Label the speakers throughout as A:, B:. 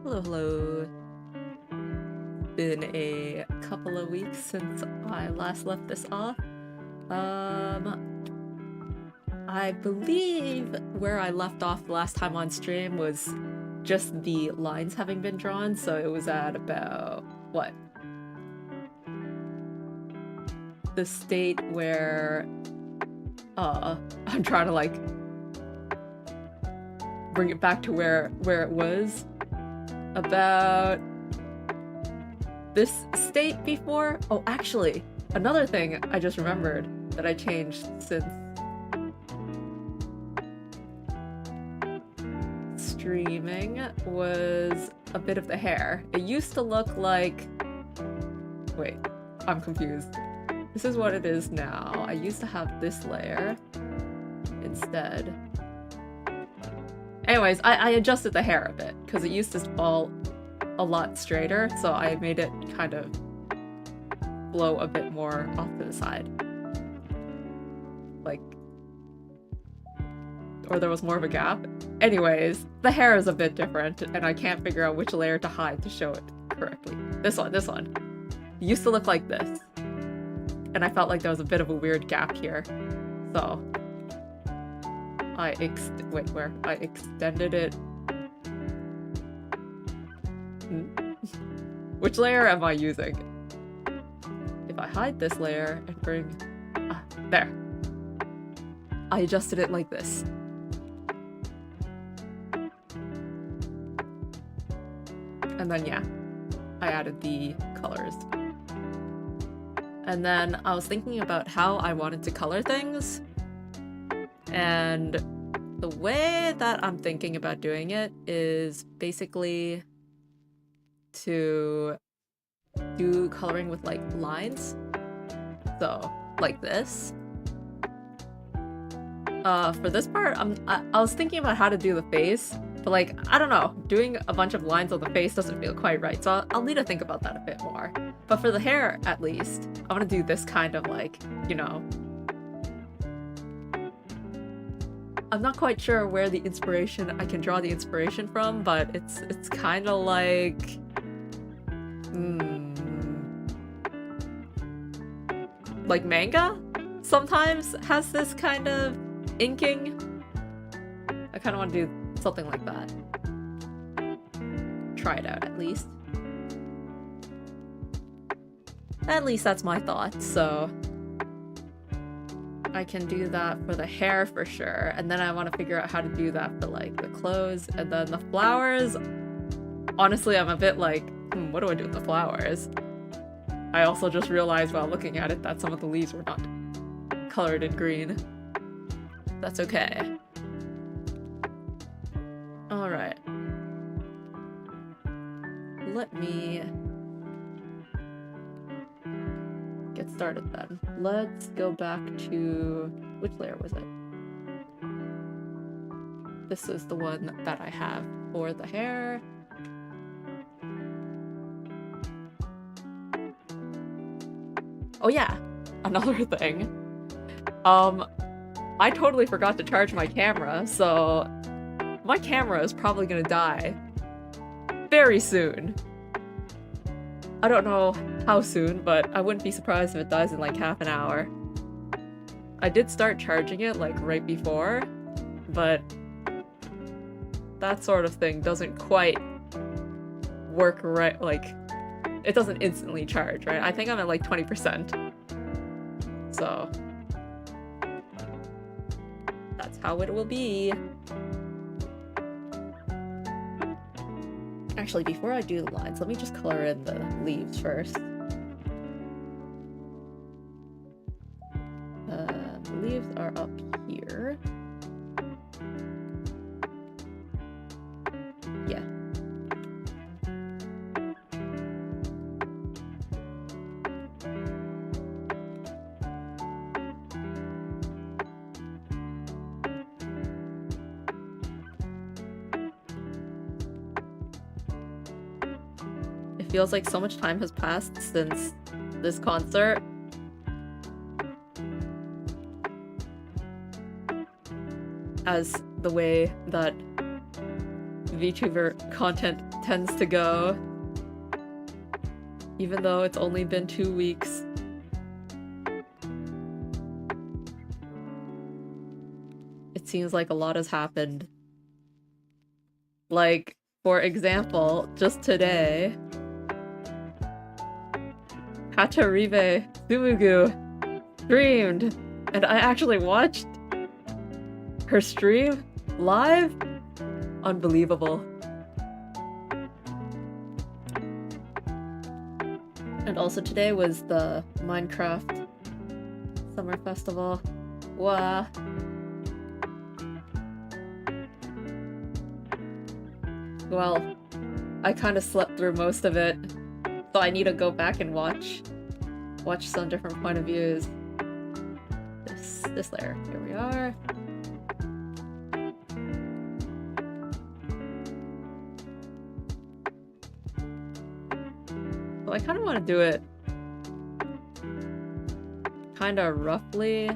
A: Hello, hello. Been a couple of weeks since I last left this off. I believe where I left off the last time on stream was just the lines having been drawn, so it was at about, what? The state where, I'm trying to, like, bring it back to where it was. About this state before? Oh, actually, another thing I just remembered that I changed since streaming was a bit of the hair. It used to look like... Wait, I'm confused. This is what it is now. I used to have this layer instead. Anyways, I adjusted the hair a bit, because it used to fall a lot straighter, so I made it kind of blow a bit more off to the side. Like... or there was more of a gap. Anyways, the hair is a bit different, and I can't figure out which layer to hide to show it correctly. This one. It used to look like this. And I felt like there was a bit of a weird gap here. So... I extended it. Which layer am I using? If I hide this layer and bring... there. I adjusted it like this. And then, yeah, I added the colors. And then I was thinking about how I wanted to color things. And the way that I'm thinking about doing it is basically to do coloring with, like, lines. So, like this. For this part, I was thinking about how to do the face, but, like, I don't know. Doing a bunch of lines on the face doesn't feel quite right, so I'll need to think about that a bit more. But for the hair, at least, I want to do this kind of, like, you know... I'm not quite sure where the inspiration, I can draw the inspiration from, but it's kind of like... like manga? Sometimes has this kind of inking. I kind of want to do something like that. Try it out, at least. At least that's my thoughts, so... I can do that for the hair for sure, and then I want to figure out how to do that for, like, the clothes, and then the flowers. Honestly, I'm a bit like, what do I do with the flowers? I also just realized while looking at it that some of the leaves were not colored in green. That's okay. Alright. Let me get started then. Let's go back to... which layer was it? This is the one that I have for the hair. Oh yeah, another thing. I totally forgot to charge my camera, so my camera is probably gonna die very soon. I don't know how soon, but I wouldn't be surprised if it dies in like half an hour. I did start charging it like right before, but that sort of thing doesn't quite work right, like, it doesn't instantly charge, right? I think I'm at like 20%. So that's how it will be. Actually, before I do the lines, let me just color in the leaves first. The leaves are up here. Yeah. It feels like so much time has passed since this concert. As the way that VTuber content tends to go. Even though it's only been 2 weeks. It seems like a lot has happened. Like, for example, just today, Hacharibe Tsumugu streamed, and I actually watched her stream live. Unbelievable. And also today was the Minecraft Summer Festival. Wow. Well, I kind of slept through most of it, so I need to go back and watch some different point of views. This layer. Here we are. So I kind of want to do it kind of roughly.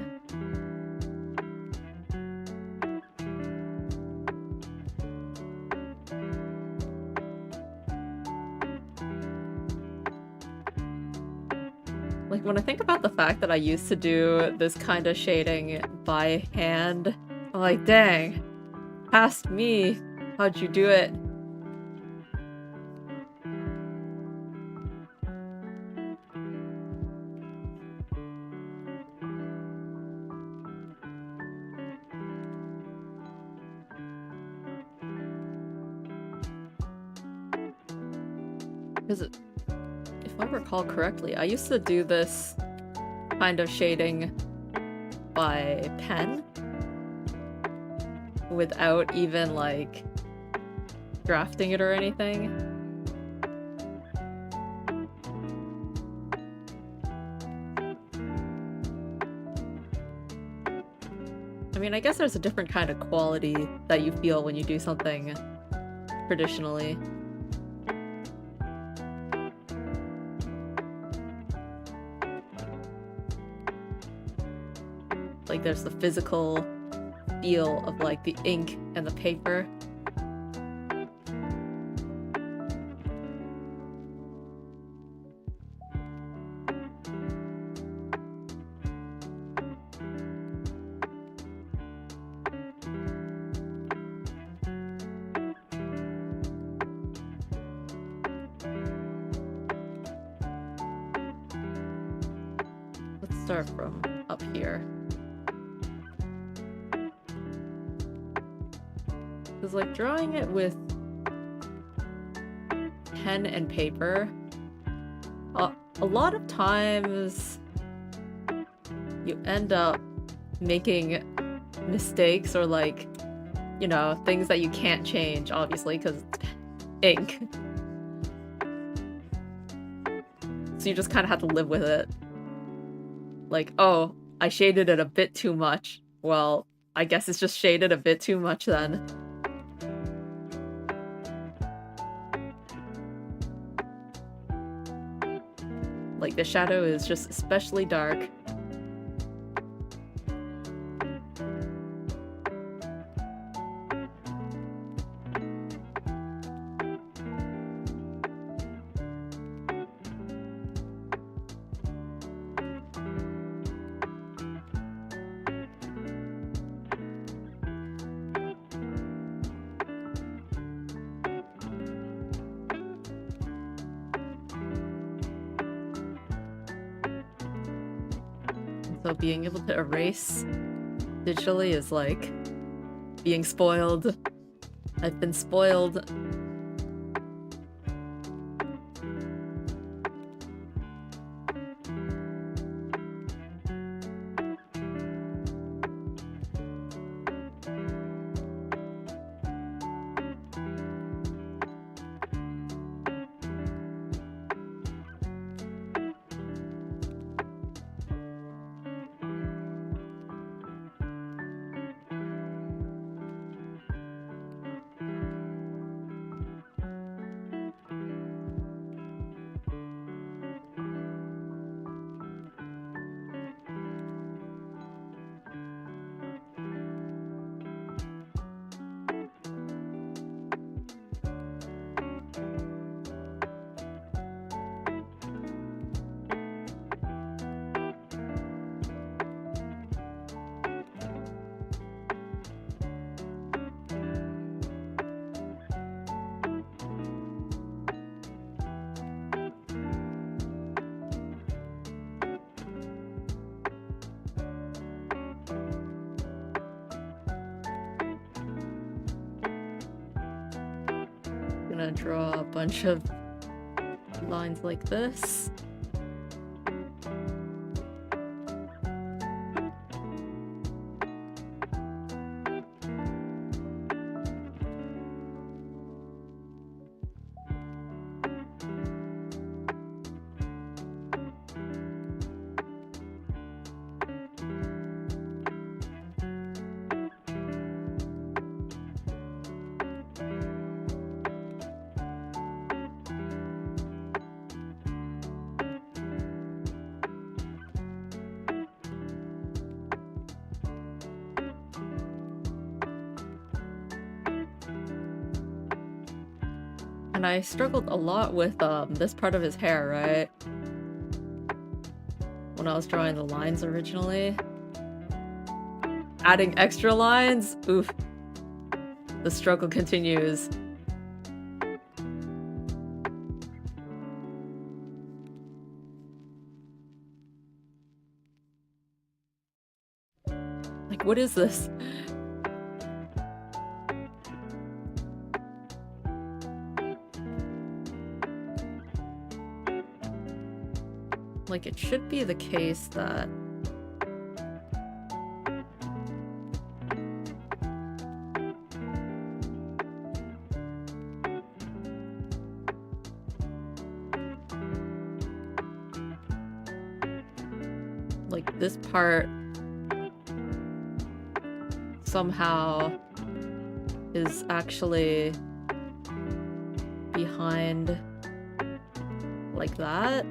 A: Like, when I think about the fact that I used to do this kind of shading by hand, I'm like, dang, past me, how'd you do it? Because if I recall correctly, I used to do this kind of shading by pen without even, like, drafting it or anything. I mean, I guess there's a different kind of quality that you feel when you do something traditionally. Like, there's the physical feel of, like, the ink and the paper. Let's start from up here. Because, like, drawing it with pen and paper, a lot of times you end up making mistakes or, like, you know, things that you can't change, obviously, because it's ink. So you just kind of have to live with it. Like, oh, I shaded it a bit too much. Well, I guess it's just shaded a bit too much then. Like, the shadow is just especially dark. So being able to erase digitally is like being spoiled. I've been spoiled. gonna draw a bunch of lines like this. And I struggled a lot with this part of his hair, right? When I was drawing the lines originally. Adding extra lines? Oof. The struggle continues. Like, what is this? Like, it should be the case that like this part somehow is actually behind like that.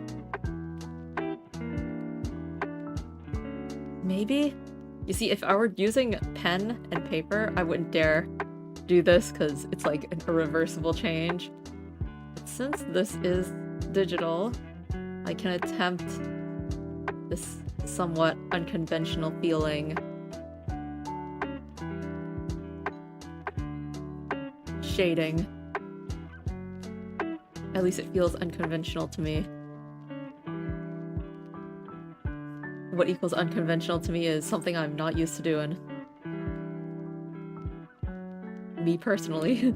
A: Maybe? You see, if I were using pen and paper, I wouldn't dare do this because it's like a reversible change. But since this is digital, I can attempt this somewhat unconventional feeling. Shading. At least it feels unconventional to me. What equals unconventional to me is something I'm not used to doing. Me personally.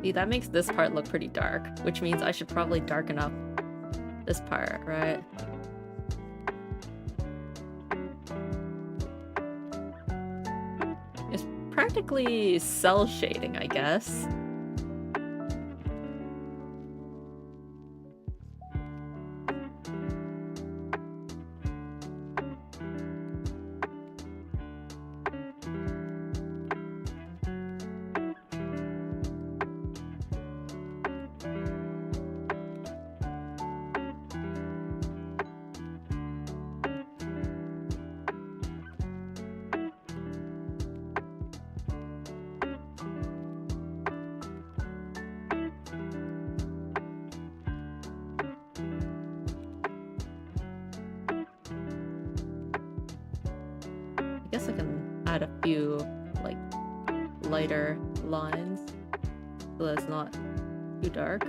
A: See, that makes this part look pretty dark, which means I should probably darken up this part, right? It's practically cell shading, I guess. I guess I can add a few, like, lighter lines so that it's not too dark.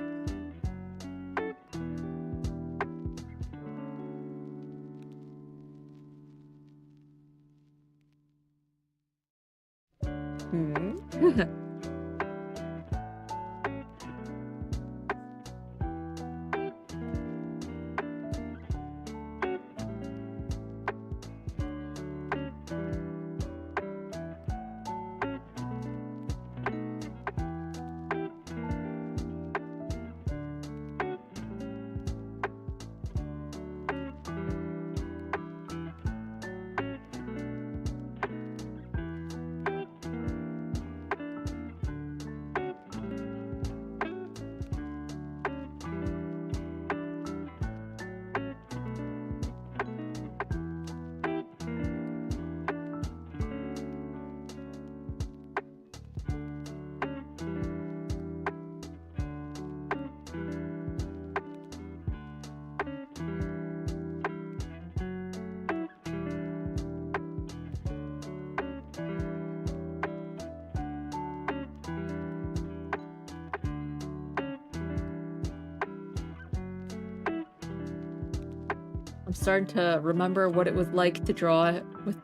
A: I'm starting to remember what it was like to draw with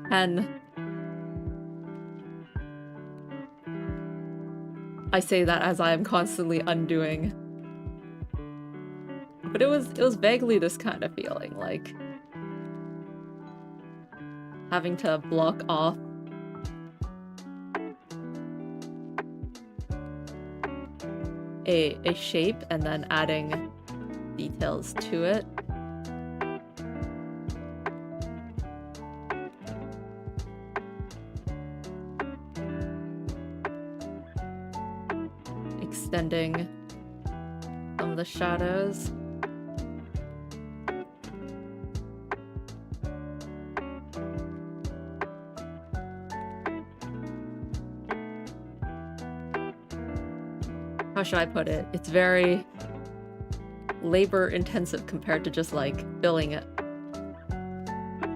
A: pen. I say that as I am constantly undoing. But it was vaguely this kind of feeling, like having to block off a shape and then adding details to it. Extending some of the shadows. How should I put it? It's very labor intensive compared to just like filling a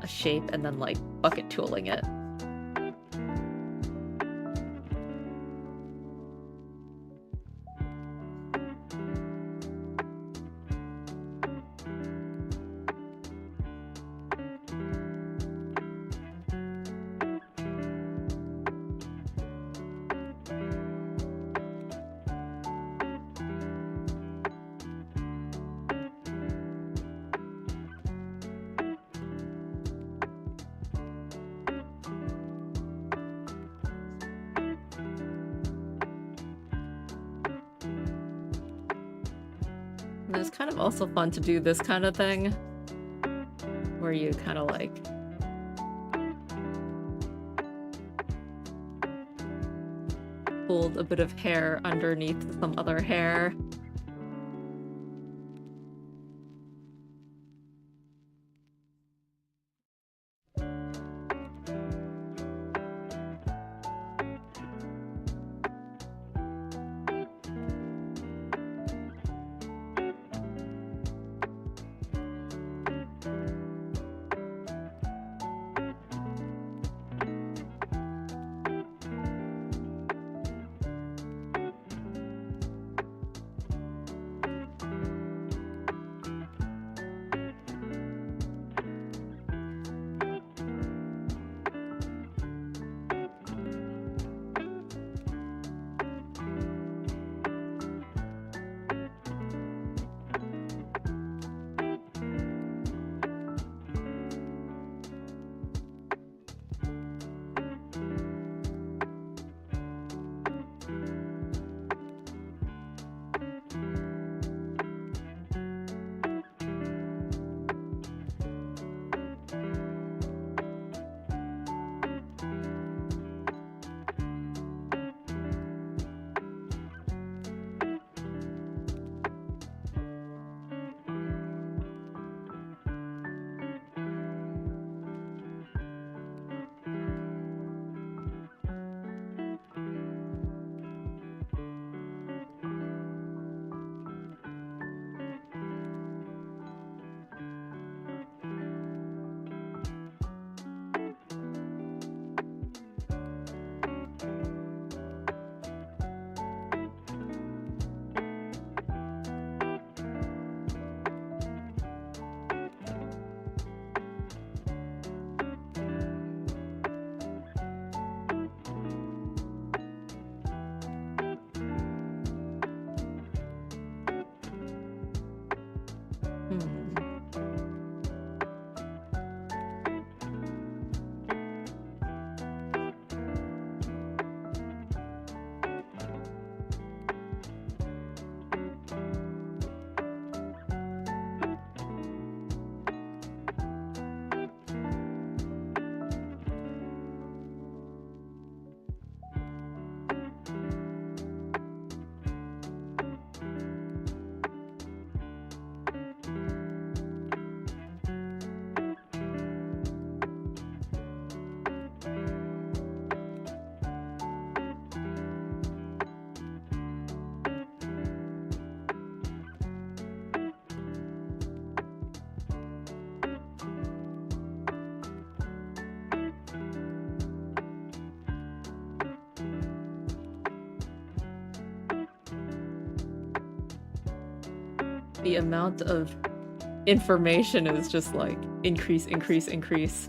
A: shape and then like bucket tooling it. And it's kind of also fun to do this kind of thing, where you kind of like pulled a bit of hair underneath some other hair. The amount of information is just like increase, increase, increase.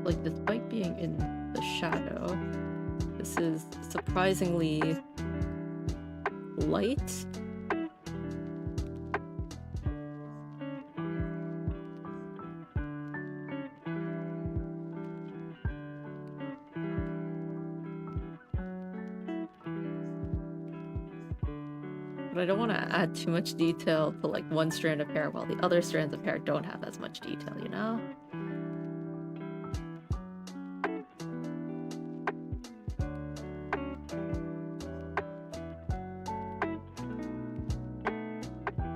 A: Like, despite being in the shadow, this is surprisingly light. But I don't want to add too much detail to like one strand of hair while the other strands of hair don't have as much detail, you know?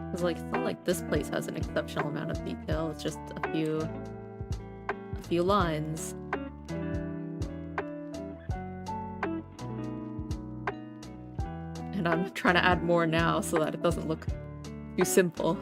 A: Because like, it's not like this place has an exceptional amount of detail, it's just a few lines. And I'm trying to add more now so that it doesn't look too simple.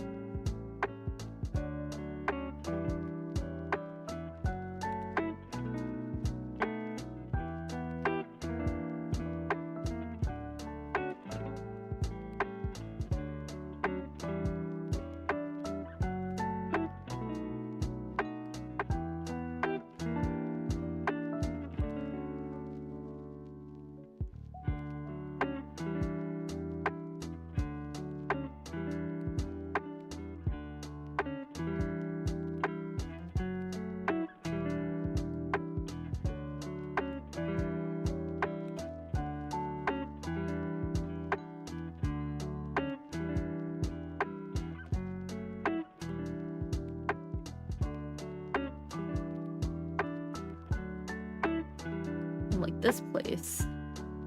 A: Like this place,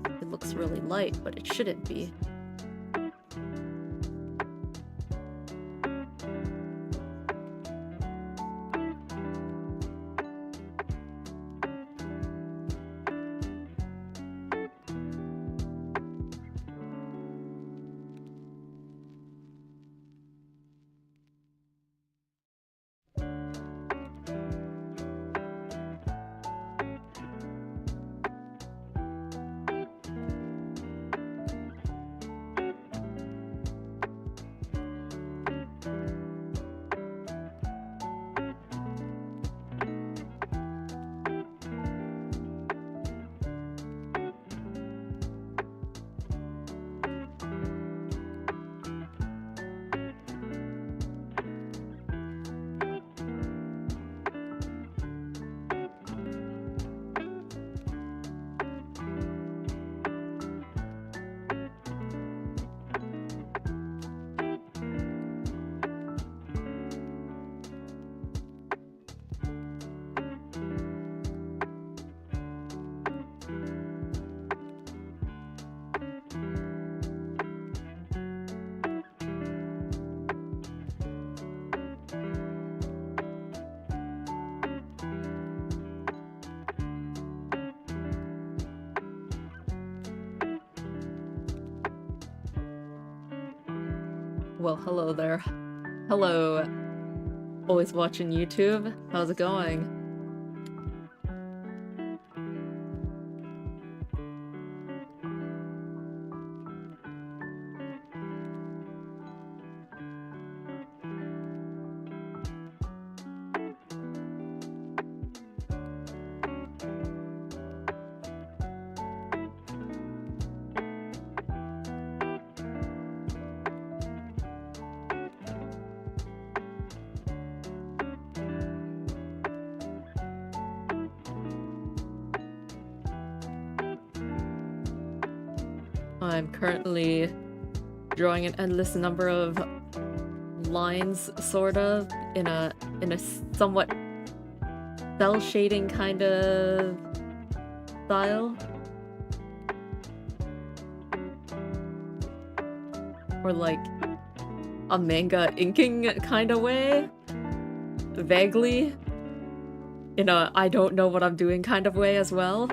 A: it looks really light, but it shouldn't be. Well, hello there. Hello, always watching YouTube. How's it going? I'm currently drawing an endless number of lines, sort of, in a somewhat cell shading kind of style. Or like a manga inking kind of way. Vaguely. In a I don't know what I'm doing kind of way as well.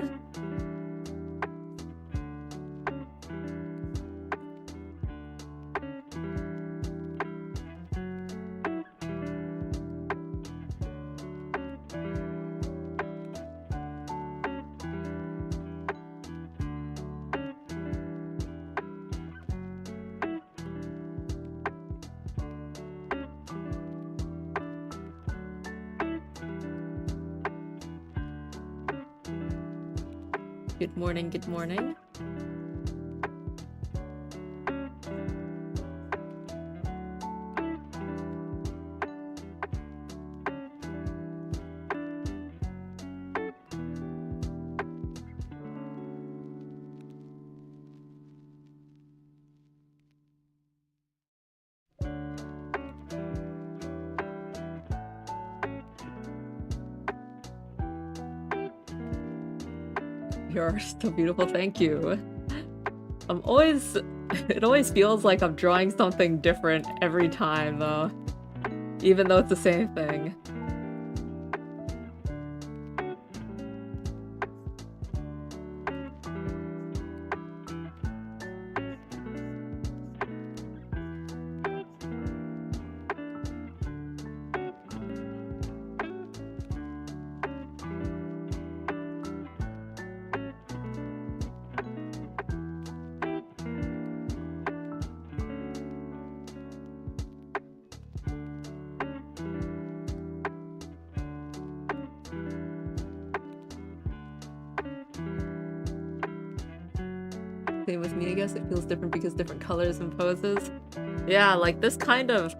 A: Good morning, good morning. You're still beautiful, thank you. It always feels like I'm drawing something different every time, though. Even though it's the same thing. Same with me, I guess. It feels different because different colors and poses. Yeah, like this kind of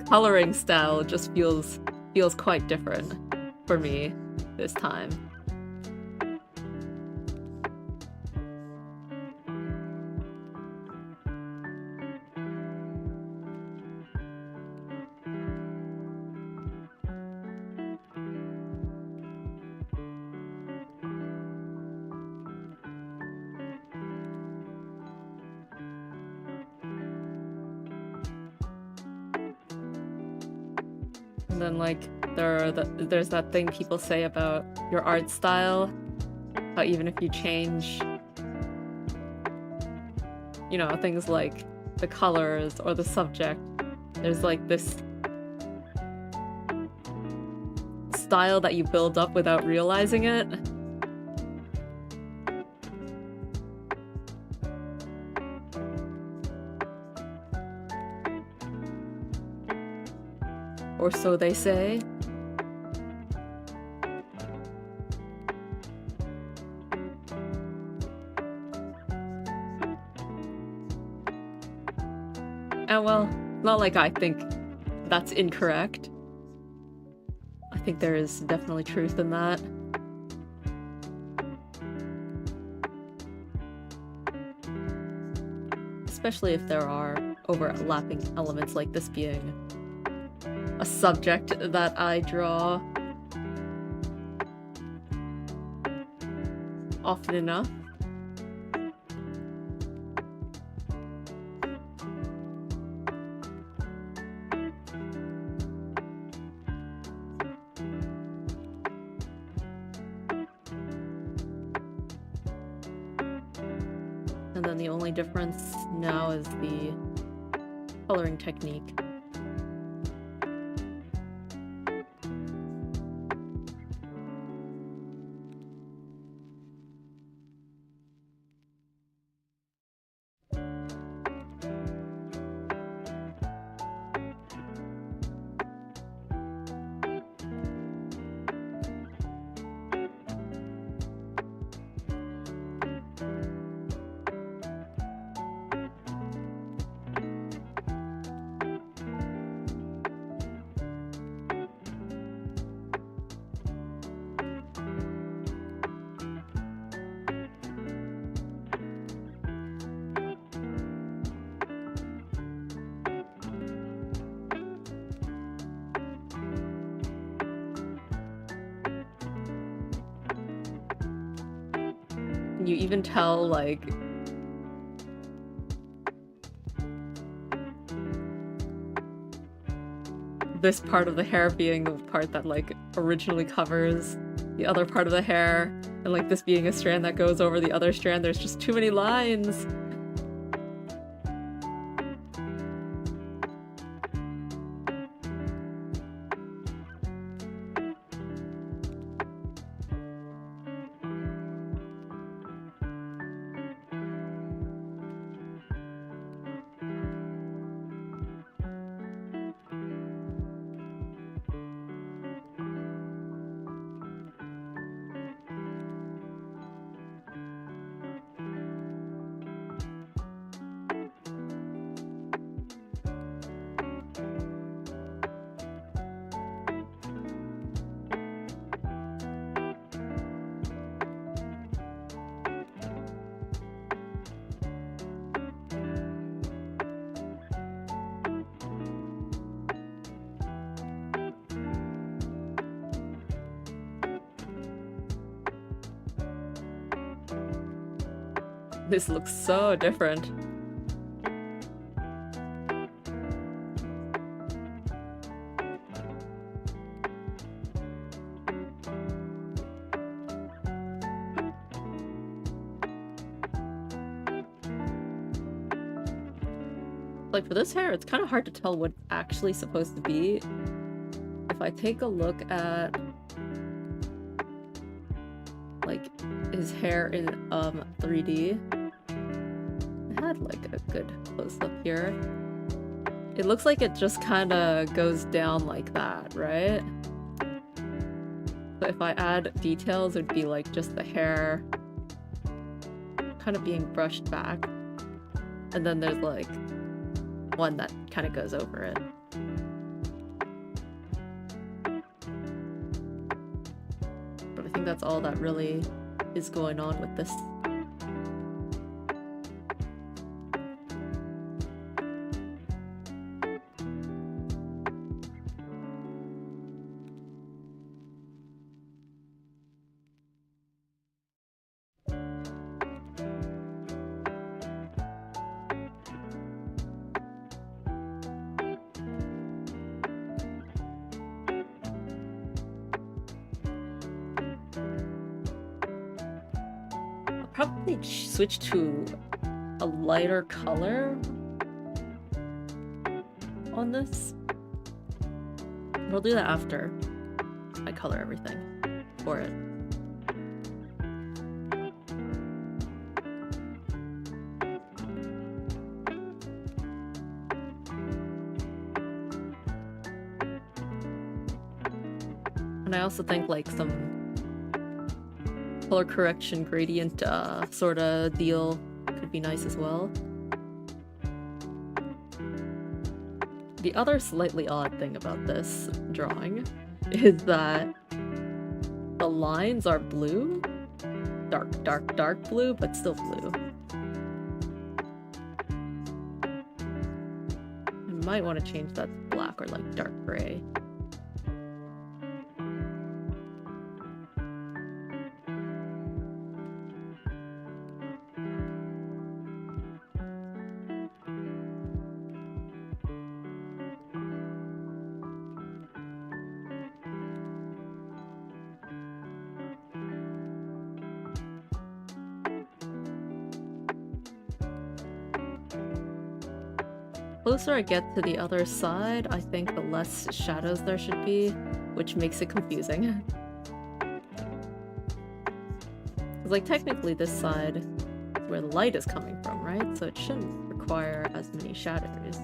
A: coloring style just feels quite different for me this time. And then like there's that thing people say about your art style, how even if you change, you know, things like the colors or the subject, there's like this style that you build up without realizing it. Or so they say. And well, not like I think that's incorrect. I think there is definitely truth in that. Especially if there are overlapping elements like this being a subject that I draw often enough. And then the only difference now is the coloring technique. You even tell, like, this part of the hair being the part that, like, originally covers the other part of the hair, and, like, this being a strand that goes over the other strand. There's just too many lines! This looks so different. Like, for this hair, it's kind of hard to tell what it's actually supposed to be. If I take a look at, like, his hair in 3D, I had, like, a good close-up here. It looks like it just kind of goes down like that, right? So if I add details, it'd be, like, just the hair kind of being brushed back. And then there's, like, one that kind of goes over it. But I think that's all that really is going on with this. Probably switch to a lighter color on this. We'll do that after I color everything for it. And I also think, like, some color correction gradient sort of deal could be nice as well. The other slightly odd thing about this drawing is that the lines are blue. Dark blue, but still blue. I might want to change that to black or, like, dark gray. The closer I get to the other side, I think the less shadows there should be, which makes it confusing. Like, technically this side is where the light is coming from, right? So it shouldn't require as many shadows.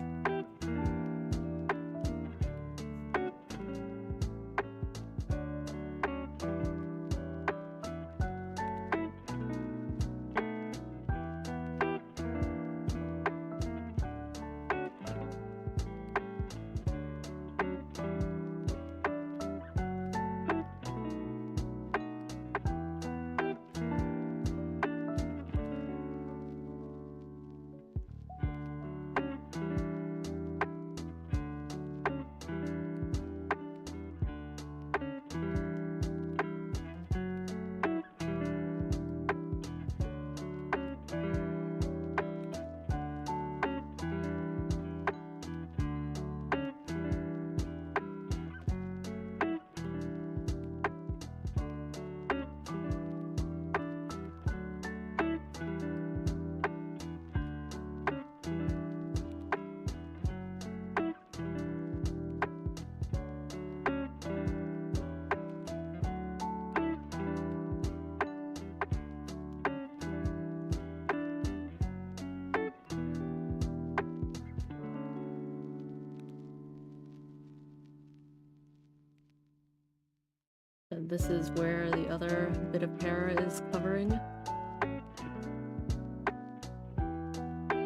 A: And this is where the other bit of hair is covering.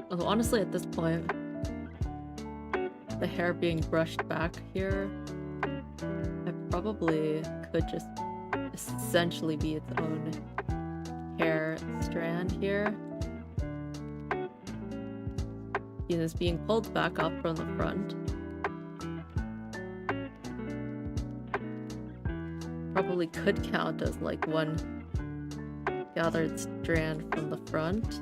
A: Although honestly at this point, the hair being brushed back here, I probably could just essentially be its own hair strand here. It is being pulled back up from the front. Probably could count as like one gathered strand from the front.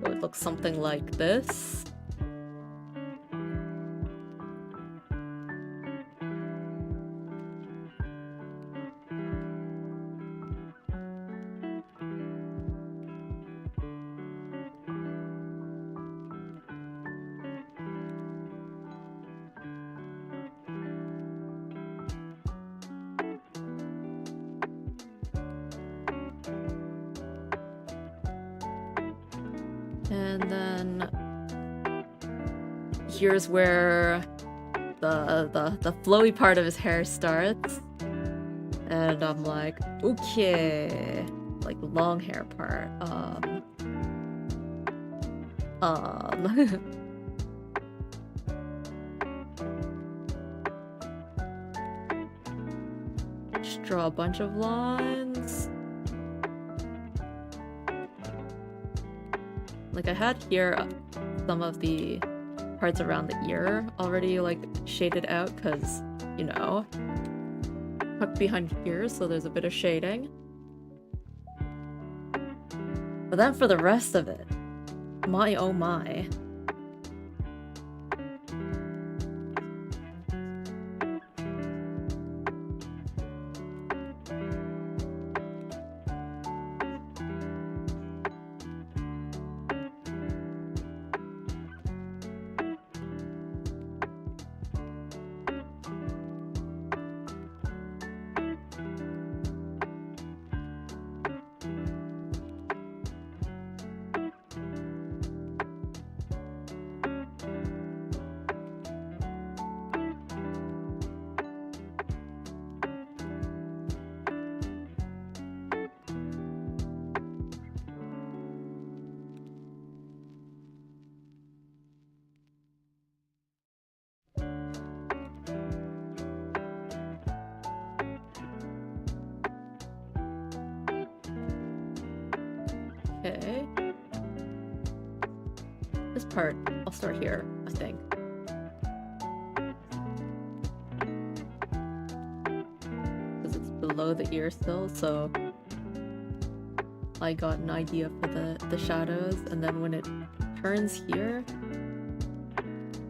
A: It would look something like this. And then here's where the flowy part of his hair starts. And I'm like, okay, like long hair part. Just draw a bunch of lines. Like I had here some of the parts around the ear already like shaded out because, you know, tucked behind here, so there's a bit of shading. But then for the rest of it, my oh my. Okay. This part, I'll start here, I think. Because it's below the ear still, so I got an idea for the shadows, and then when it turns here,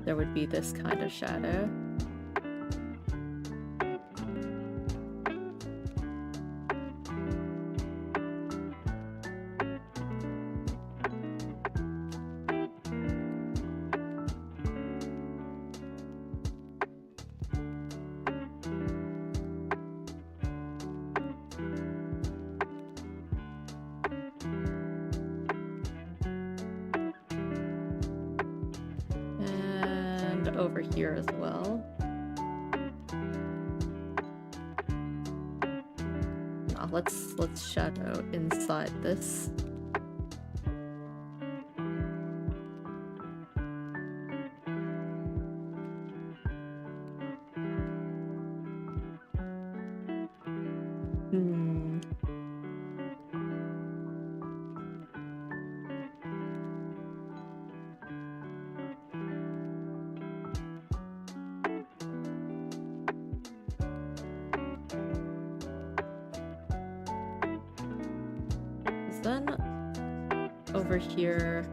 A: there would be this kind of shadow. Over here as well. Now let's shadow inside this. Then over here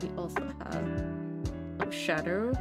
A: we also have some shadow.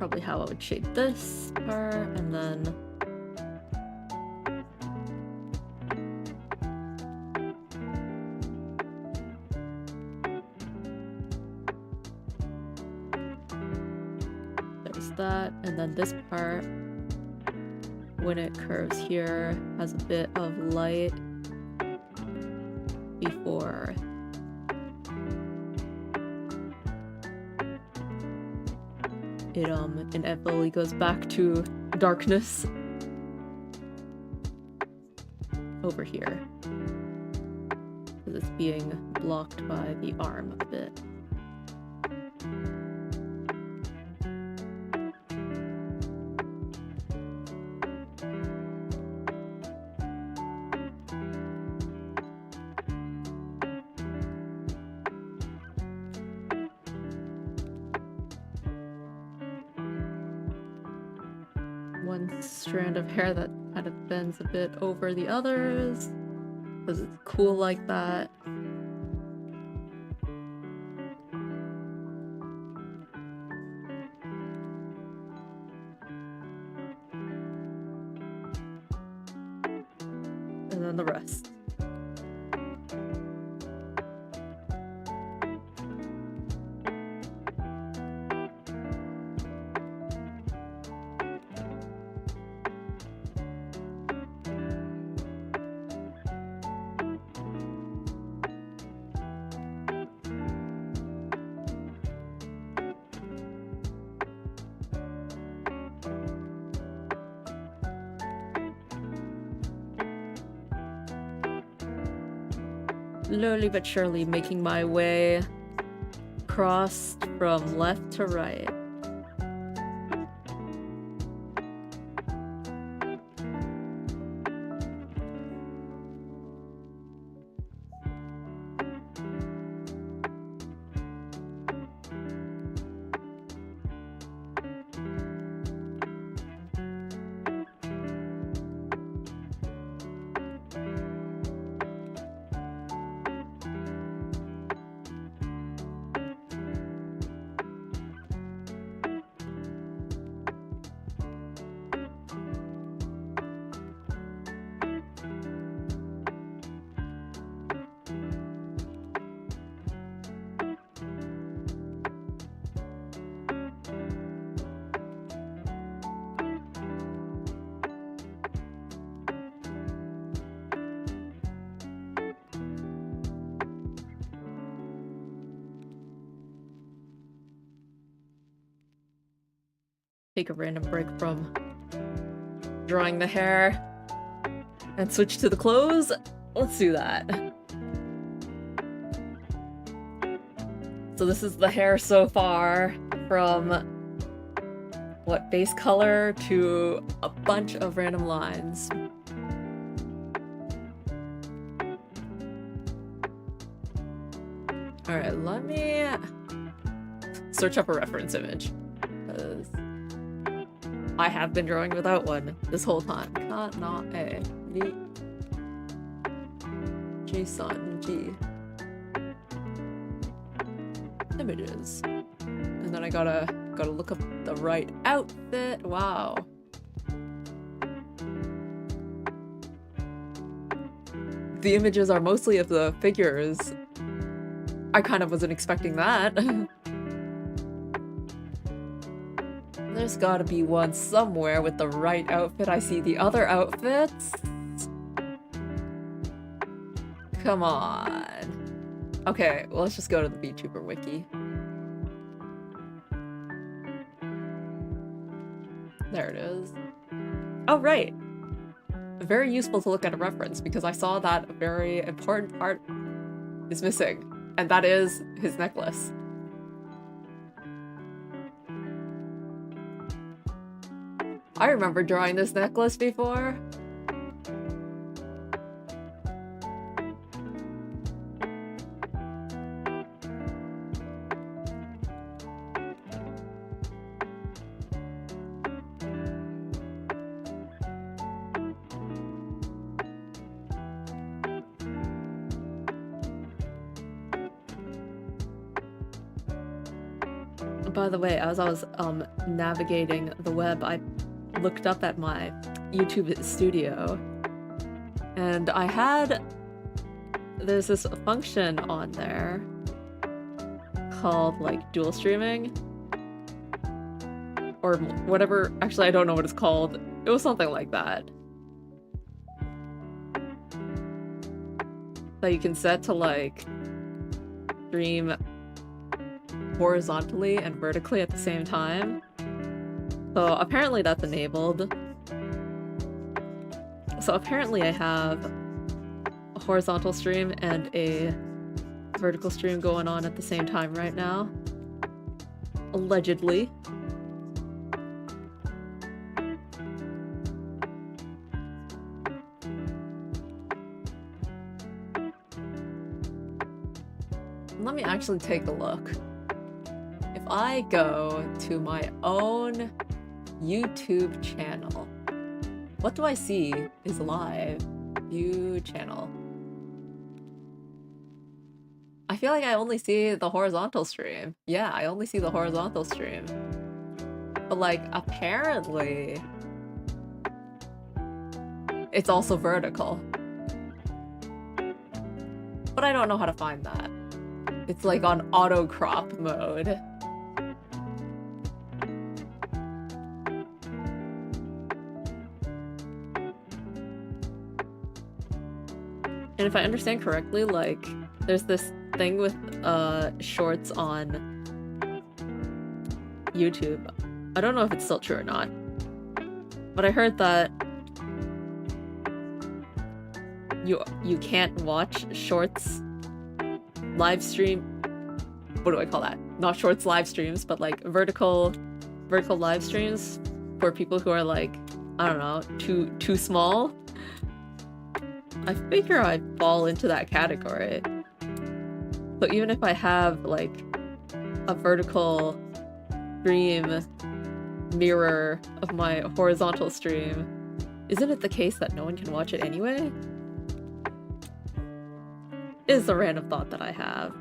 A: probably how I would shape this part, and then there's that, and then this part, when it curves here, has a bit of light before it inevitably goes back to darkness over here, because it's being blocked by the arm a bit. One strand of hair that kind of bends a bit over the others, because it's cool like that. And then the rest. Slowly but surely making my way across from left to right. Take a random break from drawing the hair and switch to the clothes. Let's do that. So this is the hair so far, from what, base color to a bunch of random lines. Alright, let me search up a reference image, because I have been drawing without one this whole time. Not a JSON G images, and then I gotta look up the right outfit. Wow. The images are mostly of the figures. I kind of wasn't expecting that. There's gotta be one somewhere with the right outfit. I see the other outfits. Come on. Okay, well, let's just go to the VTuber wiki. There it is. Oh, right. Very useful to look at a reference, because I saw that a very important part is missing, and that is his necklace. I remember drawing this necklace before. By the way, as I was navigating the web, I looked up at my YouTube studio, and there's this function on there called like dual streaming or whatever. Actually, I don't know what it's called. It was something like that. That you can set to like stream horizontally and vertically at the same time. So apparently that's enabled. So apparently I have a horizontal stream and a vertical stream going on at the same time right now. Allegedly. Let me actually take a look. If I go to my own YouTube channel, what do I see is live? View channel. I feel like I only see the horizontal stream. Yeah, I only see the horizontal stream. But like, apparently, it's also vertical. But I don't know how to find that. It's like on auto crop mode. And if I understand correctly, like, there's this thing with shorts on YouTube. I don't know if it's still true or not. But I heard that you can't watch shorts live stream. What do I call that? Not shorts live streams, but like vertical live streams for people who are like, I don't know, too small. I figure I fall into that category. So even if I have like a vertical stream mirror of my horizontal stream, isn't it the case that no one can watch it anyway? Is a random thought that I have.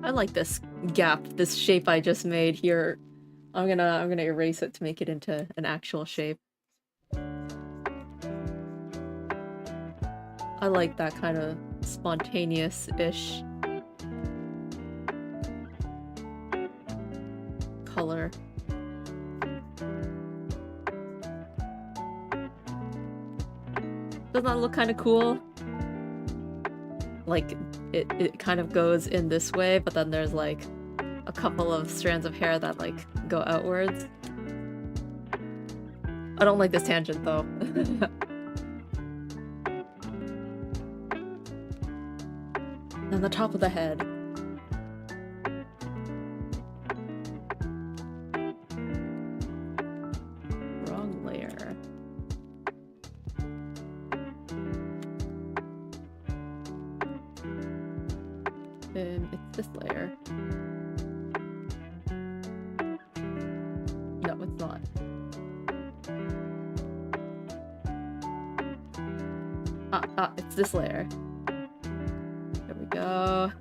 A: I like this gap, this shape I just made here. I'm gonna erase it to make it into an actual shape. I like that kind of spontaneous-ish color. Doesn't that look kind of cool? Like, it kind of goes in this way, but then there's like a couple of strands of hair that like go outwards. I don't like this tangent though. And the top of the head. Wrong layer. Then it's this layer. No, it's not. It's this layer. There we go.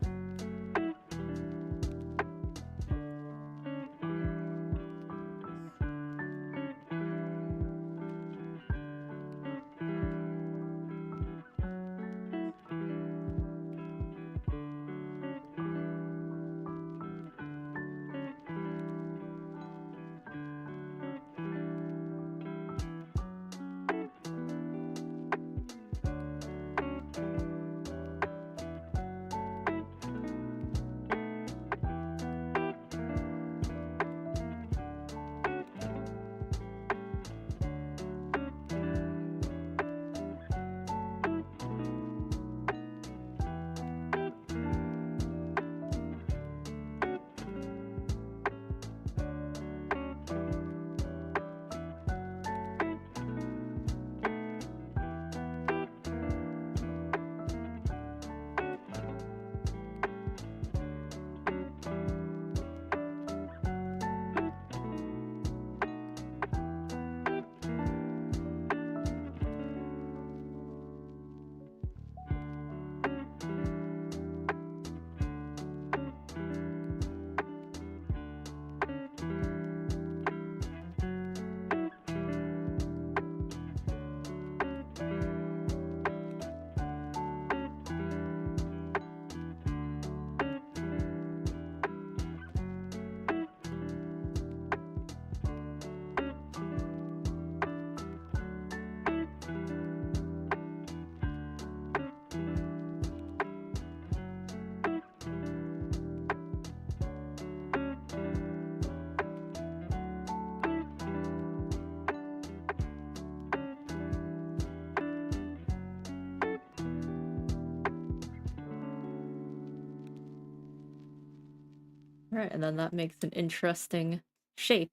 A: Alright, and then that makes an interesting shape.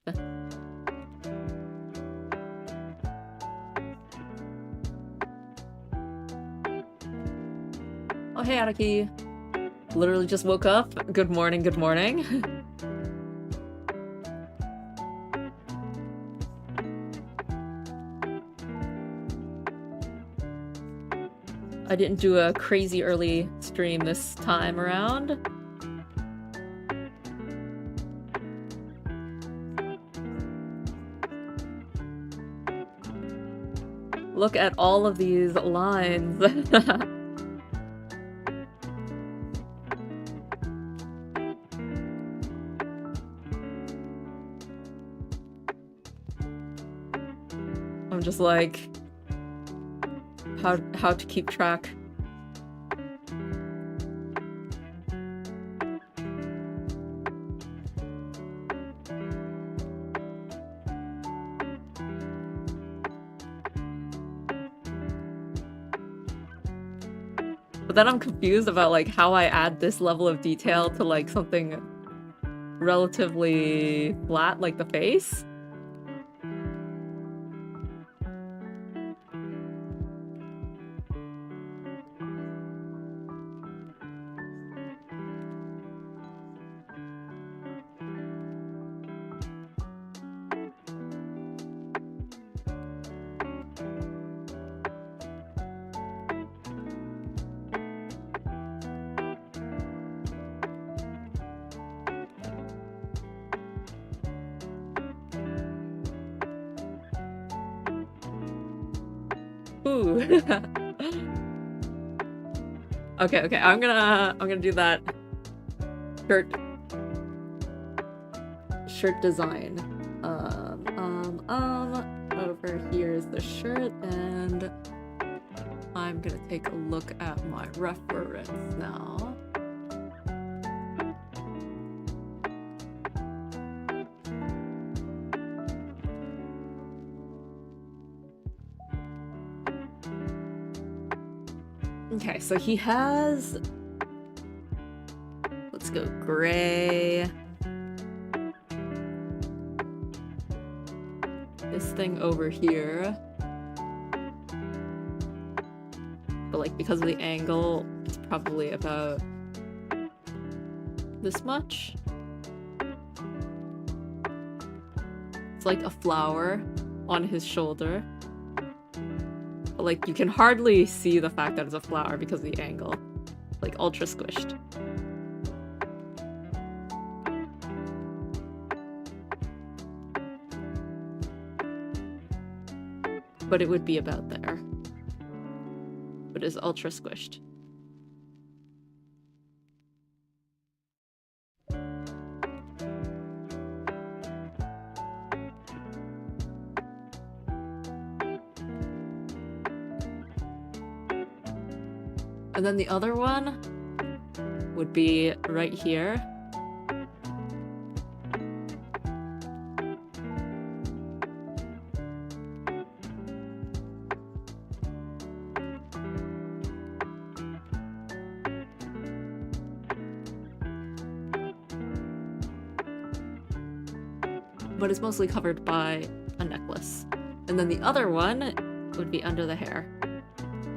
A: Oh, hey, Anaki. Literally just woke up. Good morning, good morning. I didn't do a crazy early stream this time around. Look at all of these lines. I'm just like, how to keep track. But then I'm confused about like how I add this level of detail to like something relatively flat like the face. Ooh. Okay, I'm gonna do that shirt design. Over here is the shirt, and I'm gonna take a look at my reference now. Okay, so he has Let's go gray. This thing over here. But like because of the angle, it's probably about this much. It's like a flower on his shoulder. But like you can hardly see the fact that it's a flower because of the angle. Like ultra squished. But it would be about there. But it's ultra squished. And then the other one would be right here. But it's mostly covered by a necklace. And then the other one would be under the hair.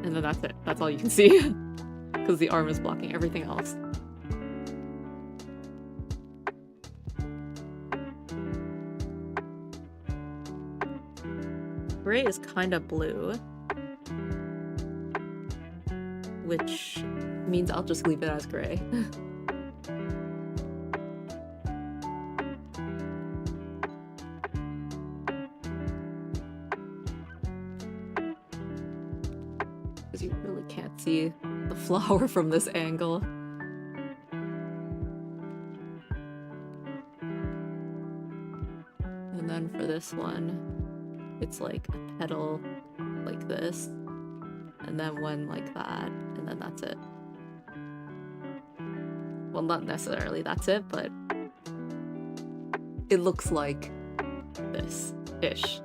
A: And then that's it. That's all you can see. Because the arm is blocking everything else. Gray is kind of blue. Which means I'll just leave it as gray. Because you really can't see the flower from this angle. And then for this one, it's like a petal like this, and then one like that, and then that's it. Well, not necessarily that's it, but it looks like this-ish.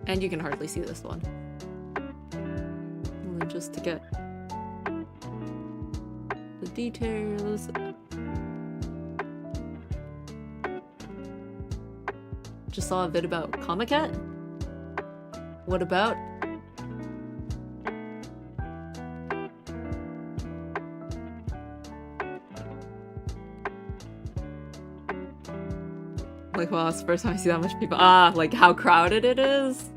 A: And you can hardly see this one. Only just to get the details. Just saw a vid about Comiket. What about? Like, wow, it's the first time I see that much people. Ah, like how crowded it is.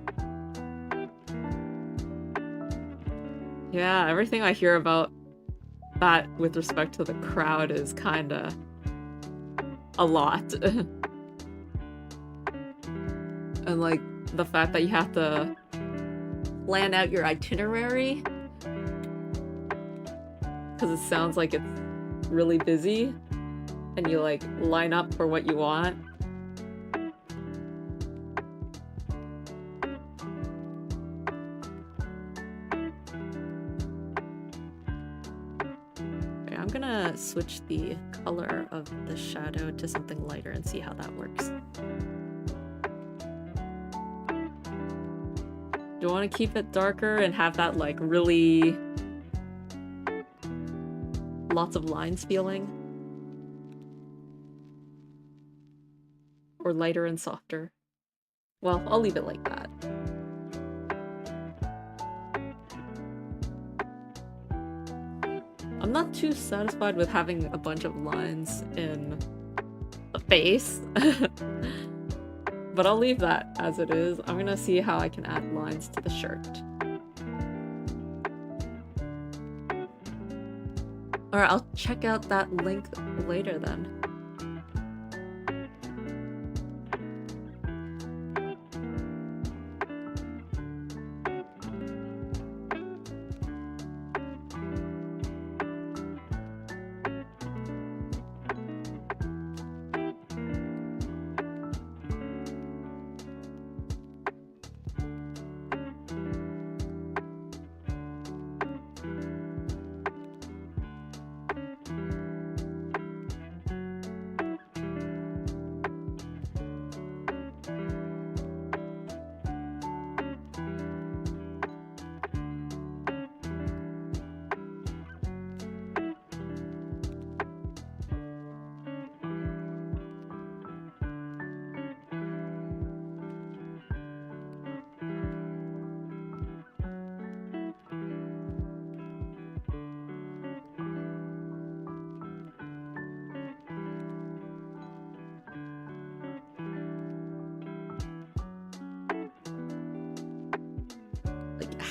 A: Yeah, everything I hear about that with respect to the crowd is kinda a lot. And like the fact that you have to plan out your itinerary because it sounds like it's really busy and you like line up for what you want. Okay, I'm gonna switch the color of the shadow to something lighter and see how that works. Do you want to keep it darker and have that like really lots of lines feeling? Or lighter and softer? Well, I'll leave it like that. I'm not too satisfied with having a bunch of lines in the face. But I'll leave that as it is. I'm gonna see how I can add lines to the shirt. Alright, I'll check out that link later then.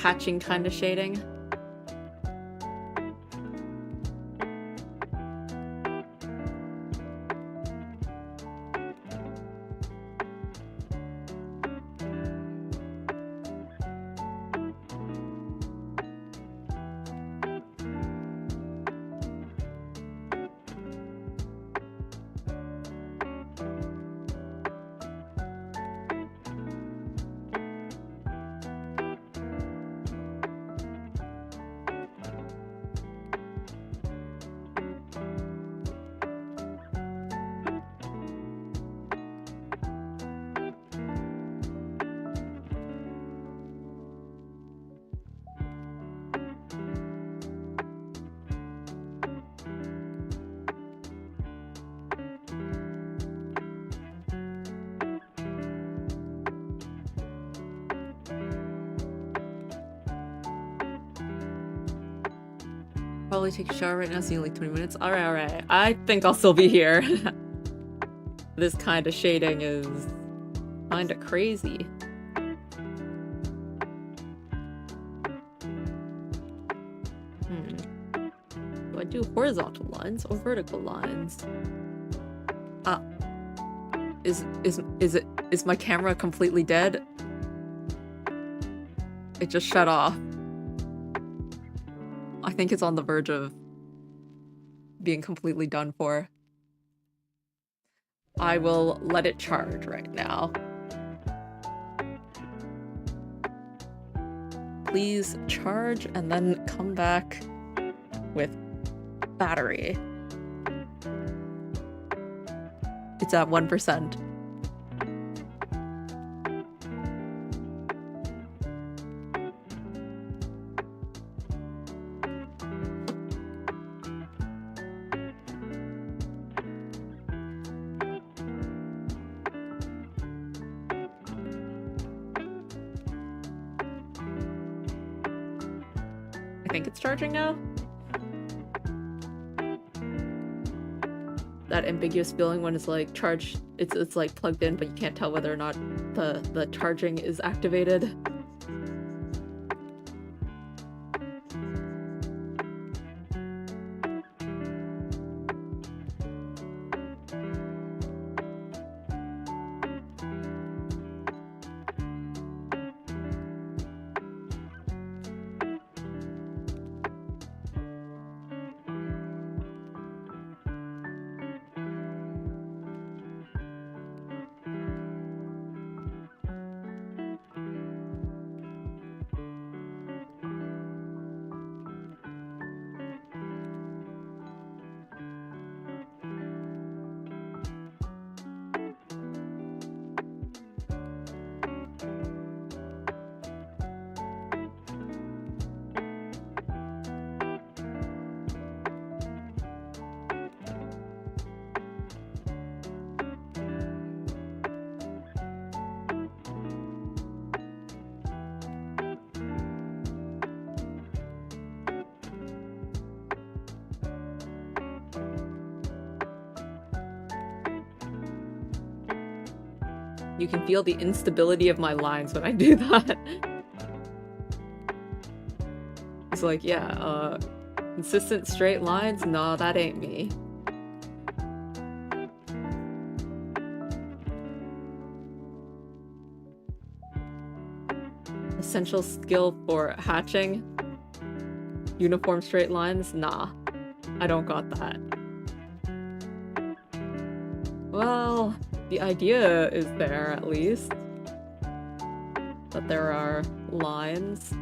A: hatching kind of shading. Probably take a shower right now, seeing like 20 minutes. Alright. I think I'll still be here. This kind of shading is kind of crazy. Do I do horizontal lines or vertical lines? Is my camera completely dead? It just shut off. I think it's on the verge of being completely done for. I will let it charge right now. Please charge and then come back with battery. It's at 1%. I think it's charging now. That ambiguous feeling when it's like charged, it's like plugged in, but you can't tell whether or not the charging is activated. You can feel the instability of my lines when I do that. It's like, yeah, consistent straight lines? Nah, that ain't me. Essential skill for hatching? Uniform straight lines? Nah, I don't got that. Well, the idea is there, at least. That there are lines.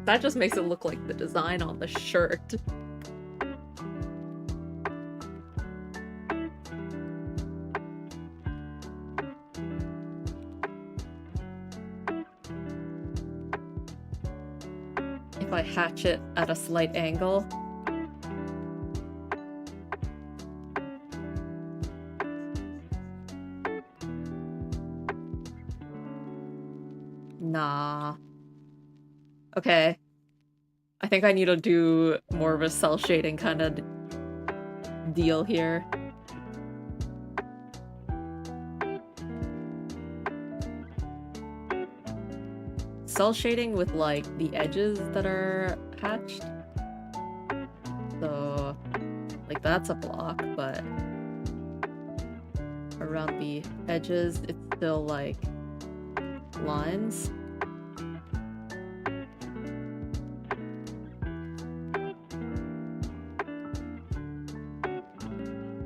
A: That just makes it look like the design on the shirt. If I hatch it at a slight angle. Nah. Okay. I think I need to do more of a cell shading kind of deal here. cell shading with like the edges that are hatched. So like that's a block, but around the edges it's still like lines.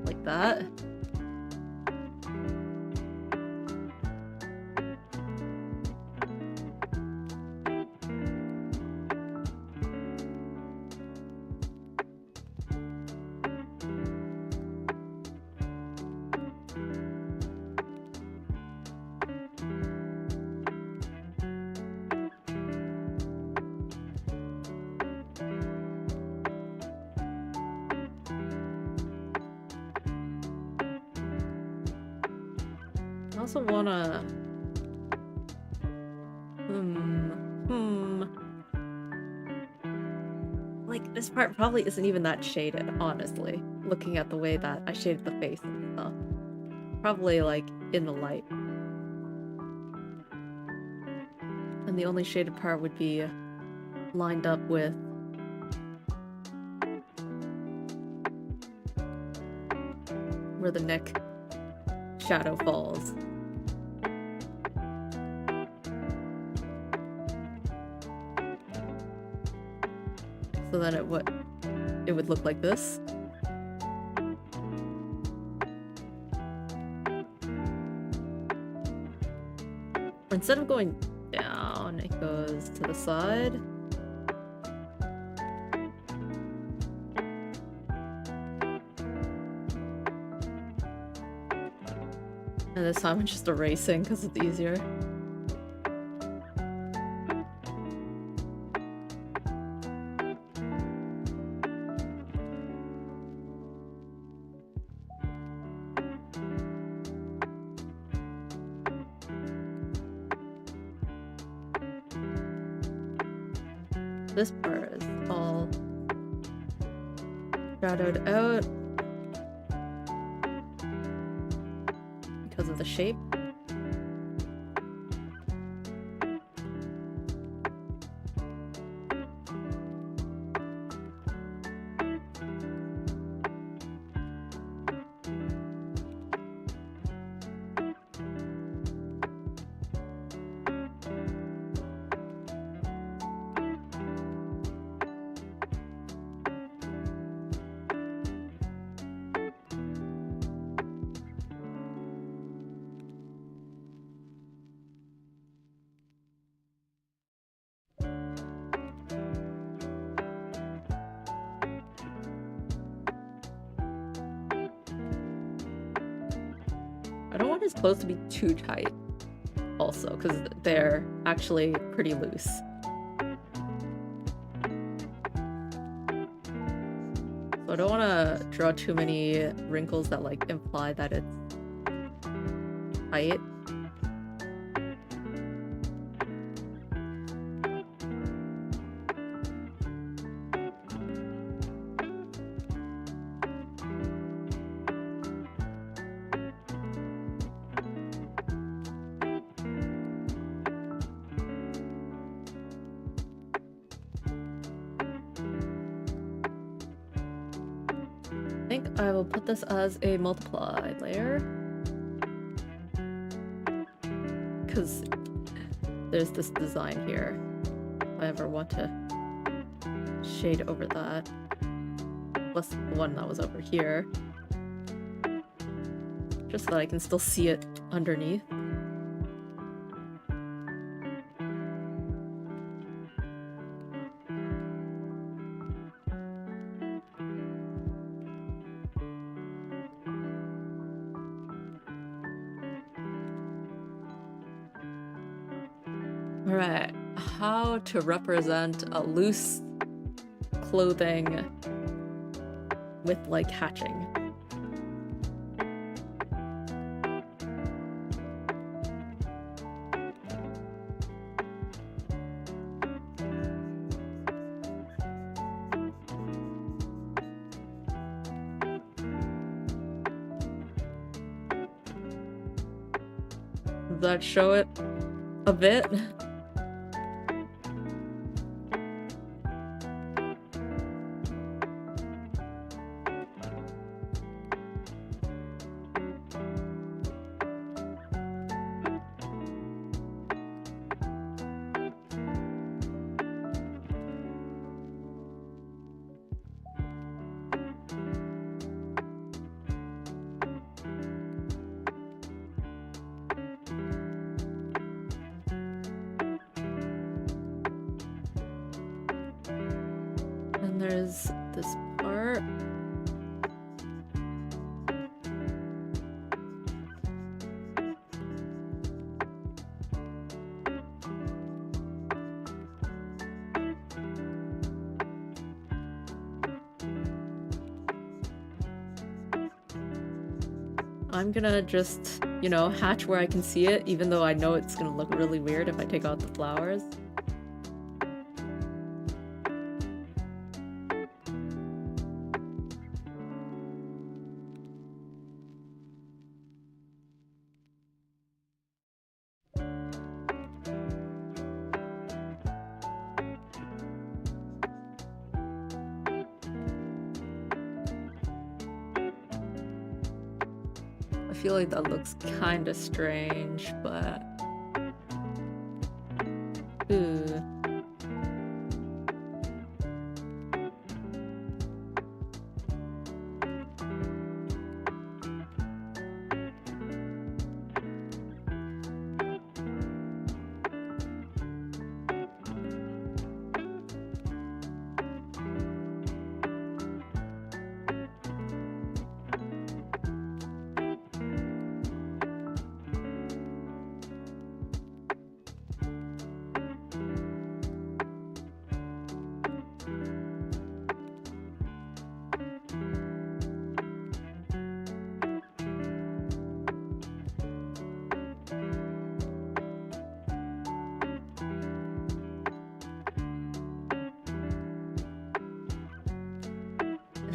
A: Like that. I also wanna... Like, this part probably isn't even that shaded, honestly. Looking at the way that I shaded the face and stuff. Probably, like, in the light. And the only shaded part would be lined up with where the neck shadow falls. So then it would look like this. Instead of going down, it goes to the side. And this time I'm just erasing because it's easier. This part is all shadowed out because of the shape. I don't want his clothes to be too tight, also, because they're actually pretty loose. So I don't want to draw too many wrinkles that, like, imply that it's tight. I think I will put this as a multiplied layer, because there's this design here. If I ever want to shade over that, plus the one that was over here, just so that I can still see it underneath. Alright, how to represent a loose clothing with, like, hatching. Does that show it a bit? there's this part. I'm gonna just, you know, hatch where I can see it, even though I know it's gonna look really weird if I take out the flowers. I feel like that looks kinda strange, but... Ooh.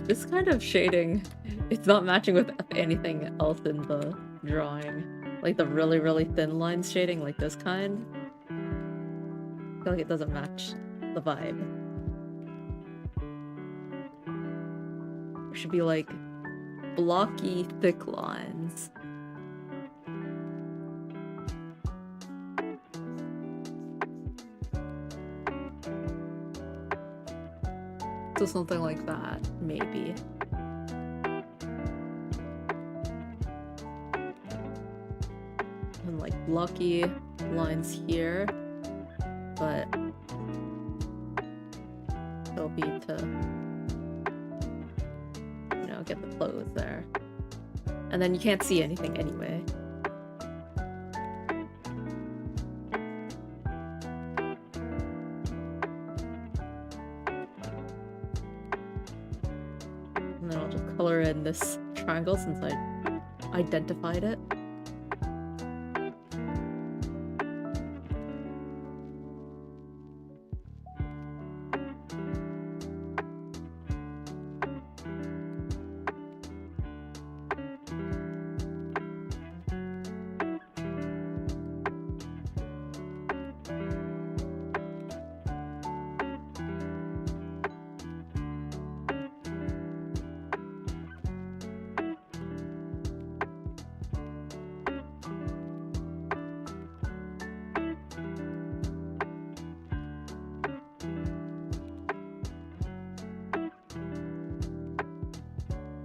A: This kind of shading, it's not matching with anything else in the drawing. Like the really, really thin lines shading, like this kind. I feel like it doesn't match the vibe. There should be like blocky, thick lines. So something like that, maybe. And like blocky lines here, but they'll be to, you know, get the clothes there. And then you can't see anything anyway. And then I'll just color in this triangle since I identified it.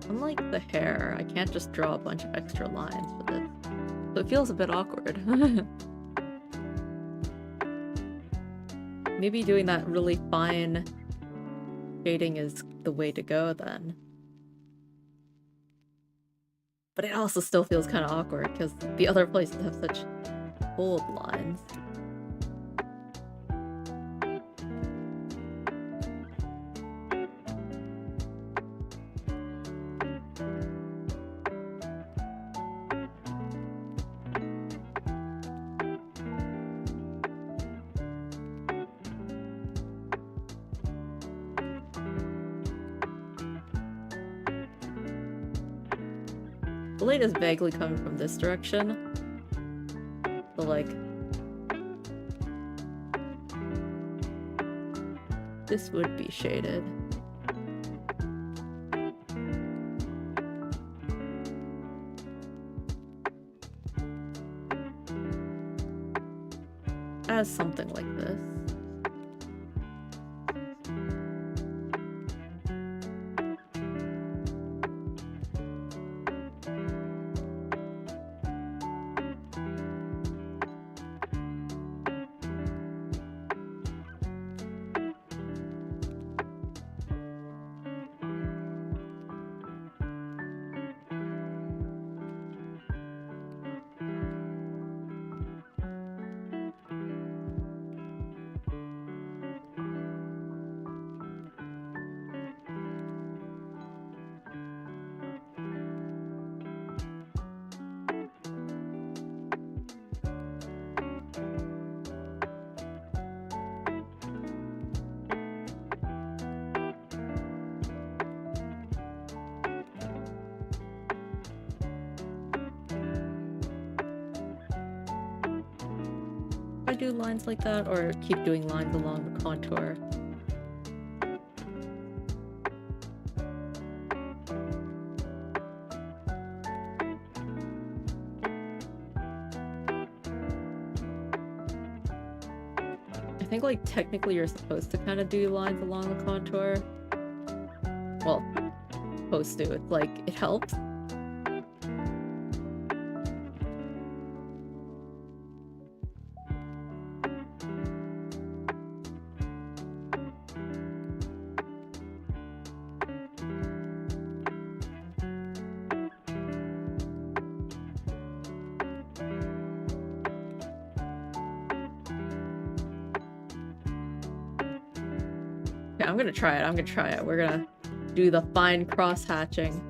A: Unlike the hair, I can't just draw a bunch of extra lines for this. So it feels a bit awkward. Maybe doing that really fine shading is the way to go then. But it also still feels kind of awkward because the other places have such bold lines. The light is vaguely coming from this direction. So like... this would be shaded. As something like this. I do lines like that, or keep doing lines along the contour? I think, like, technically you're supposed to kind of do lines along the contour. Well, supposed to. It's like, it helps. Okay, I'm gonna try it. We're gonna do the fine cross-hatching.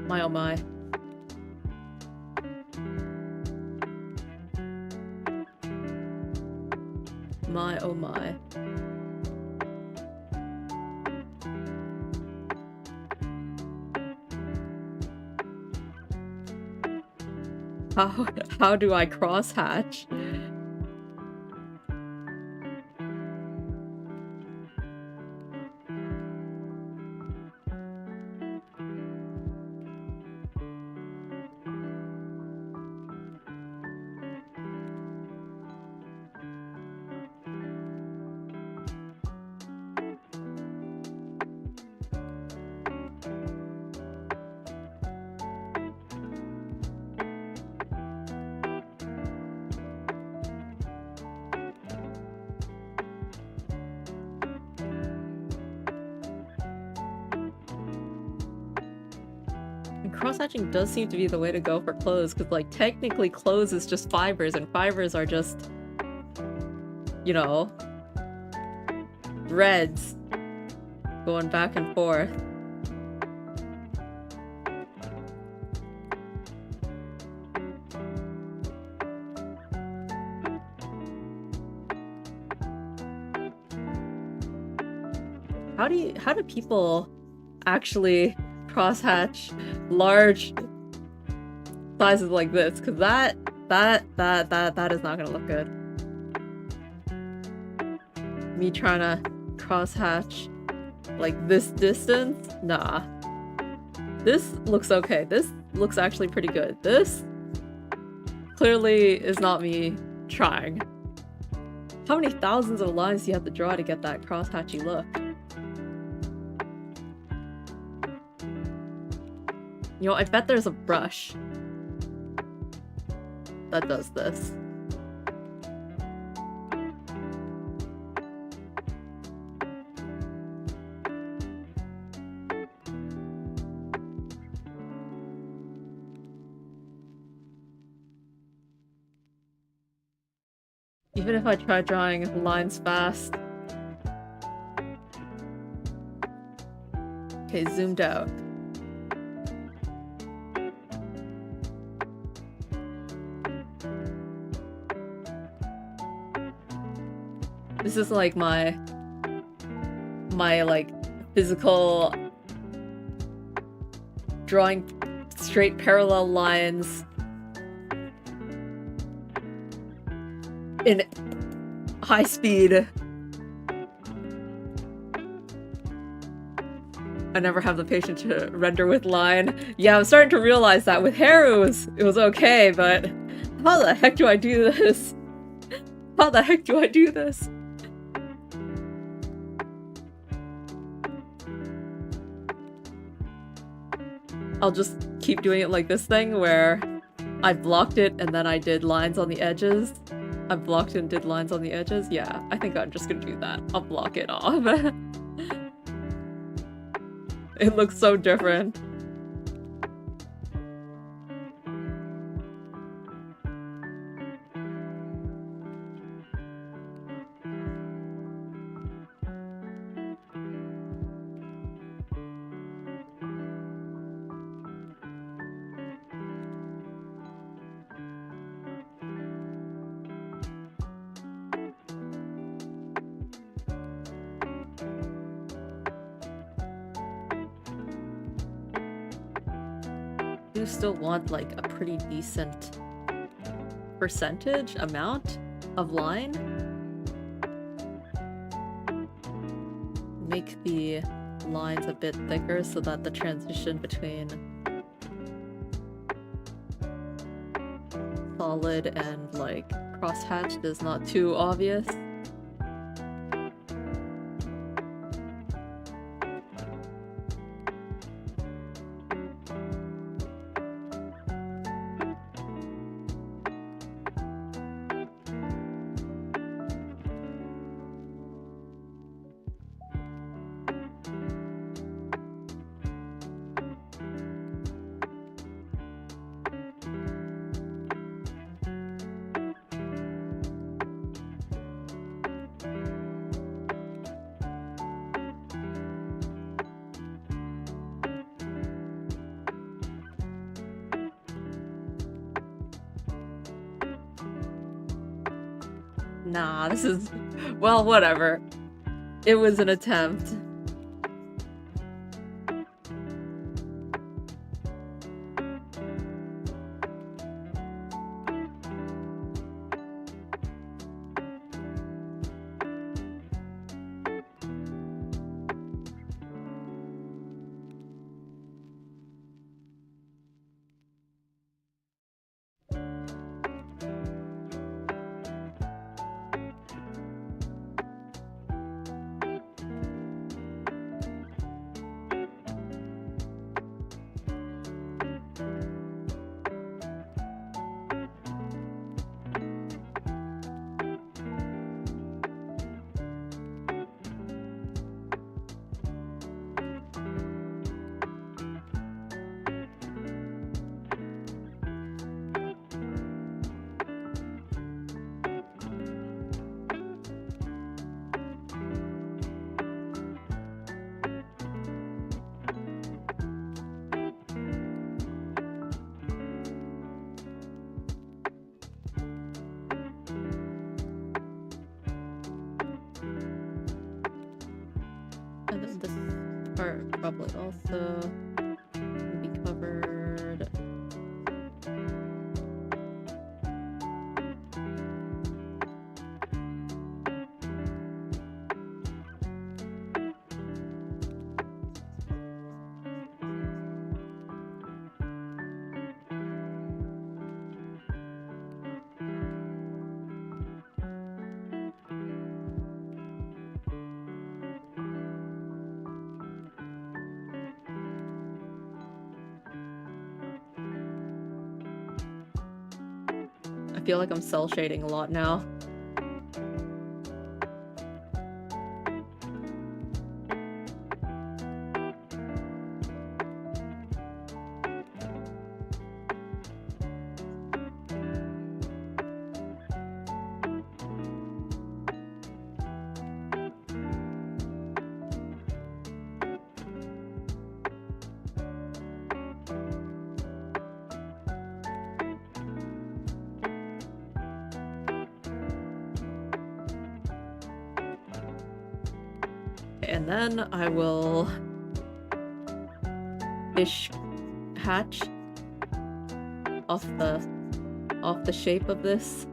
A: My oh my. My oh my. How do I cross-hatch? Cross-hatching does seem to be the way to go for clothes, because, like, technically clothes is just fibers, and fibers are just, you know, threads going back and forth. How do people actually cross-hatch large sizes like this? Because that is not gonna look good. Me trying to cross-hatch like this distance? Nah. This looks okay. This looks actually pretty good. This clearly is not me trying. How many thousands of lines do you have to draw to get that cross-hatchy look? You know, I bet there's a brush that does this. Even if I try drawing lines fast. Okay, zoomed out. This is like my like physical drawing straight parallel lines in high speed. I never have the patience to render with line. Yeah, I'm starting to realize that with hair it was okay, but how the heck do I do this? How the heck do I do this? I'll just keep doing it like this thing where I blocked it and then I did lines on the edges. I blocked and did lines on the edges. Yeah, I think I'm just gonna do that. I'll block it off. It looks so different. I do still want like a pretty decent percentage amount of line. Make the lines a bit thicker so that the transition between solid and like crosshatched is not too obvious. Nah, this is... well, whatever. It was an attempt. And then this part probably also can be covered. I feel like I'm cell shading a lot now. And then I will hatch off the shape of this.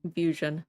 A: confusion.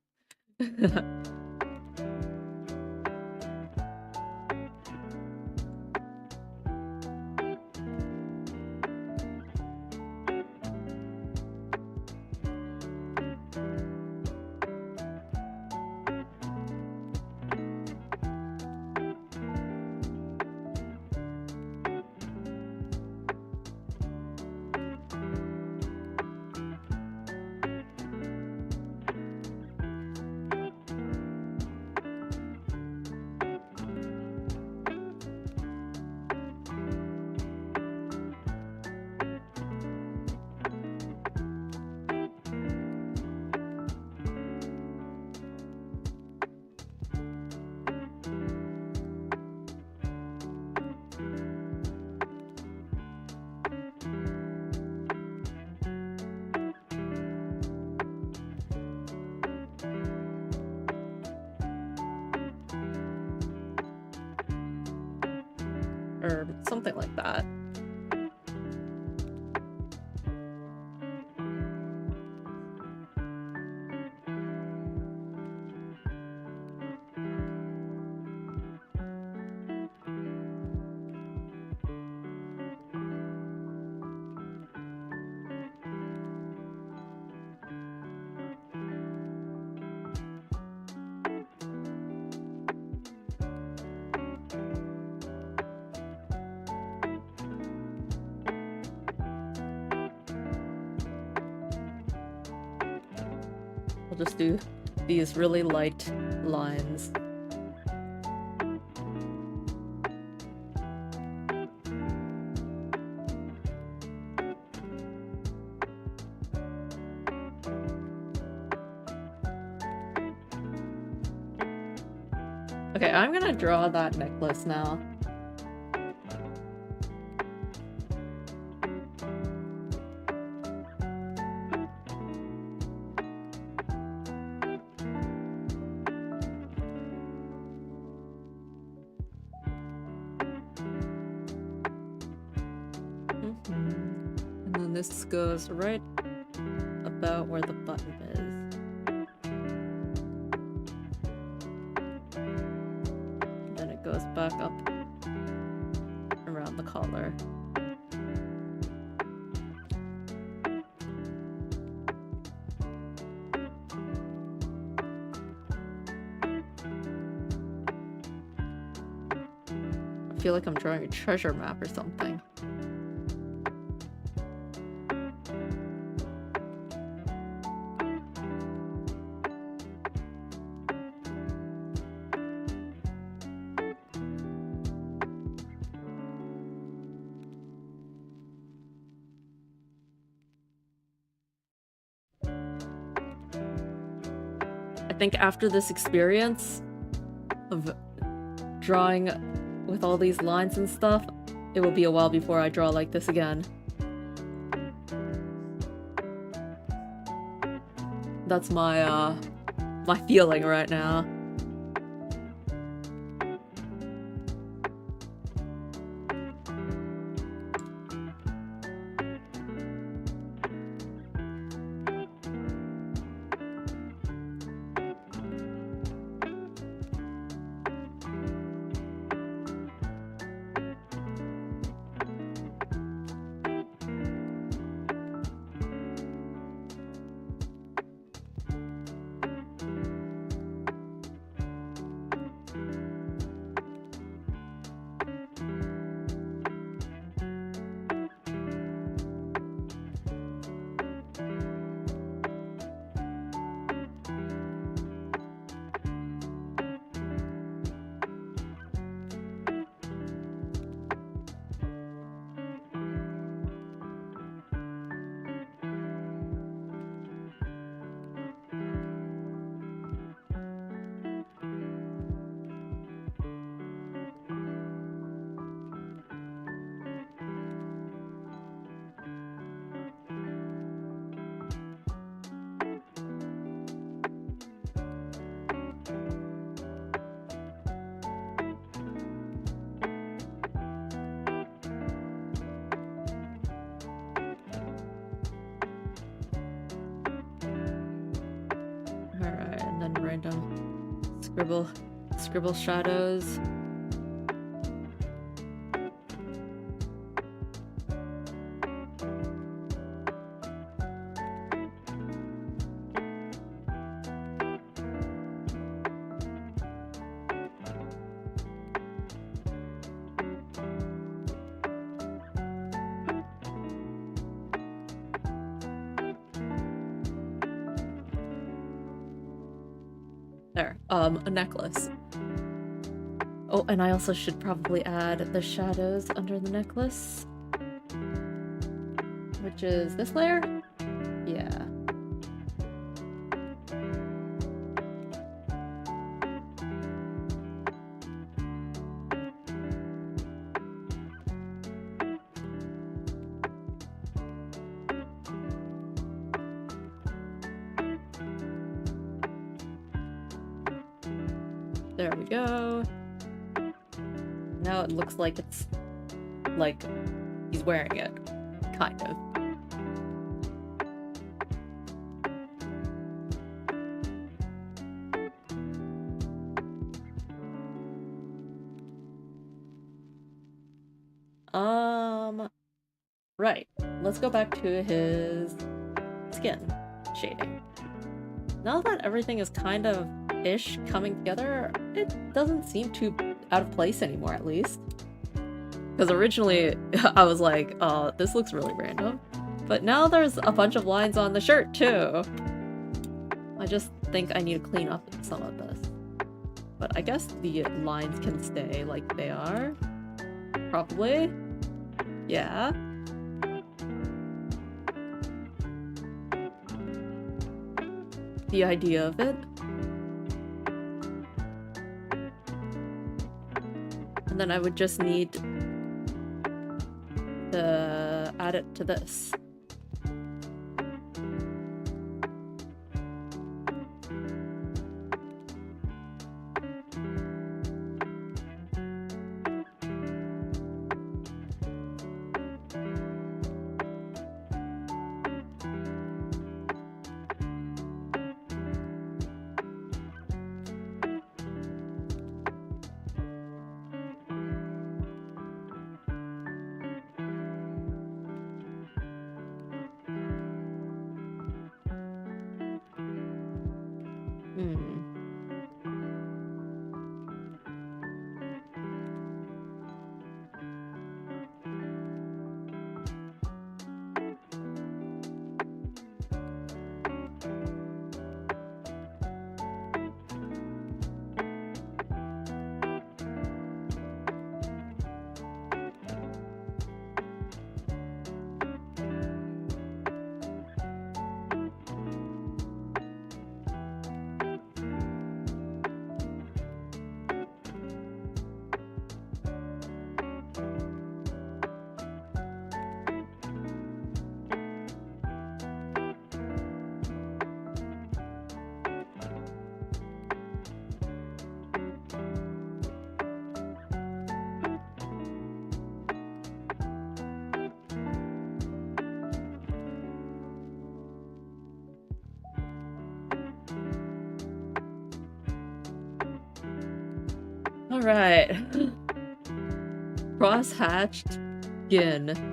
A: Or something like that. I'll just do these really light lines. Okay, I'm gonna draw that necklace now. And then this goes right about where the button is. Then it goes back up around the collar. I feel like I'm drawing a treasure map or something. I think after this experience of drawing with all these lines and stuff, it will be a while before I draw like this again. That's my my feeling right now. random scribble shadows. There, a necklace. Oh, and I also should probably add the shadows under the necklace. Which is this layer? Yeah. There we go. Now it looks like it's like he's wearing it, kind of. Right. Let's go back to his skin shading. Now that everything is kind of ish coming together, it doesn't seem too out of place anymore, at least. Because originally I was like, oh, this looks really random. But now there's a bunch of lines on the shirt too. I just think I need to clean up some of this. But I guess the lines can stay like they are. Probably. Yeah. The idea of it. And then I would just need to add it to this. Alright. Cross-hatched skin.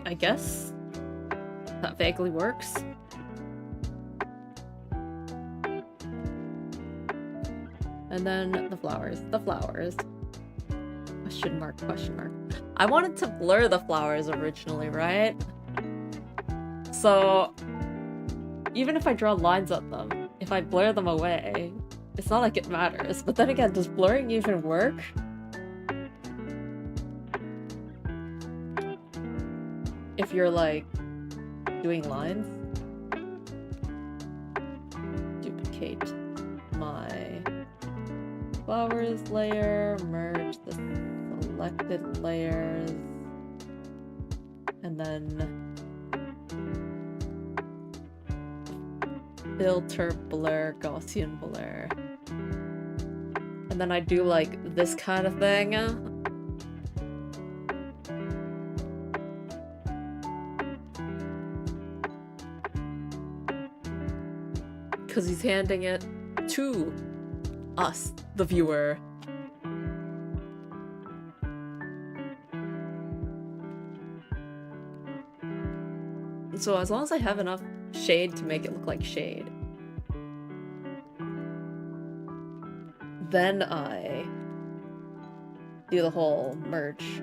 A: I guess that vaguely works. And then the flowers. The flowers. Question mark, question mark. I wanted to blur the flowers originally, right? So even if I draw lines on them, if I blur them away, It's not like it matters. But then again, does blurring even work? If you're like doing lines? Duplicate my flowers layer, merge the selected layers, and then filter blur, Gaussian blur. And then I do like this kind of thing. Because he's handing it to us, the viewer. So as long as I have enough shade to make it look like shade, then I do the whole merge.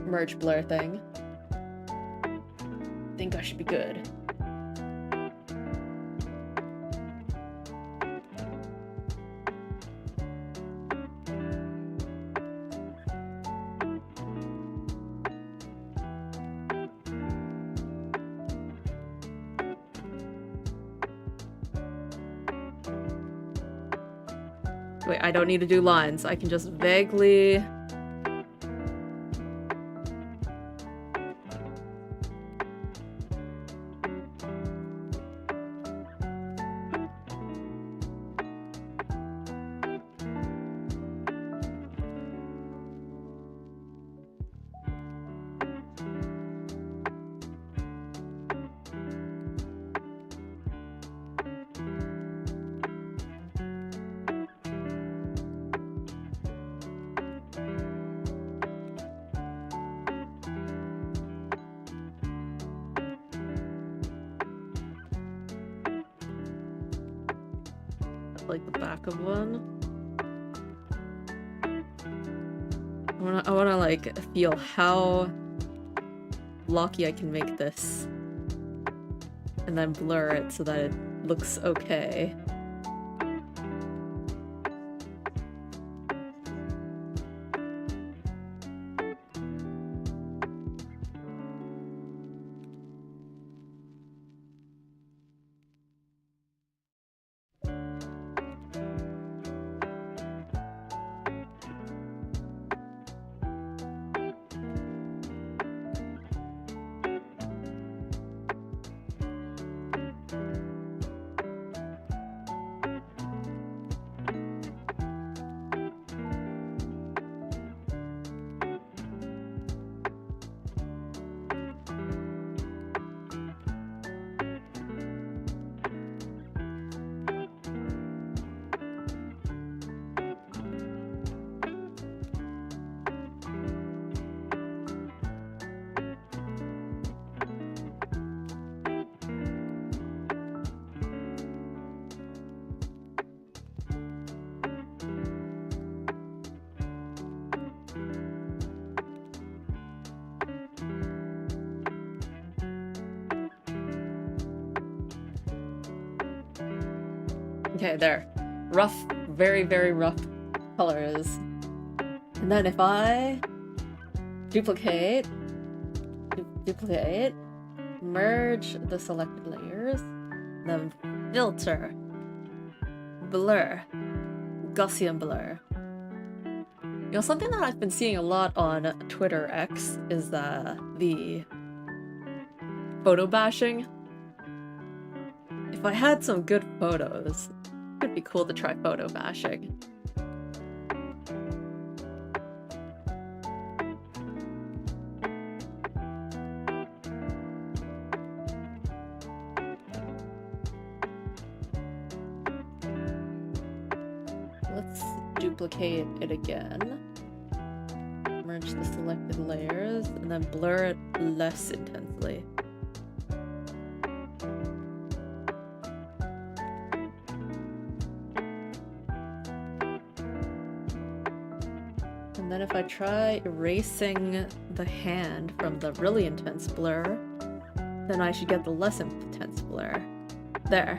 A: Merge blur thing. I think I should be good. Wait, I don't need to do lines. I can just vaguely... like the back of one. I wanna like feel how blocky I can make this, and then blur it so that it looks okay. Okay, there. Rough, very, very rough colors. And then if I duplicate, merge the selected layers, then filter, blur, Gaussian blur. You know, something that I've been seeing a lot on Twitter X is the photo bashing. If I had some good photos, it would be cool to try photo bashing. Let's duplicate it again. Merge the selected layers, and then blur it less intensely. And then if I try erasing the hand from the really intense blur, then I should get the less intense blur. There.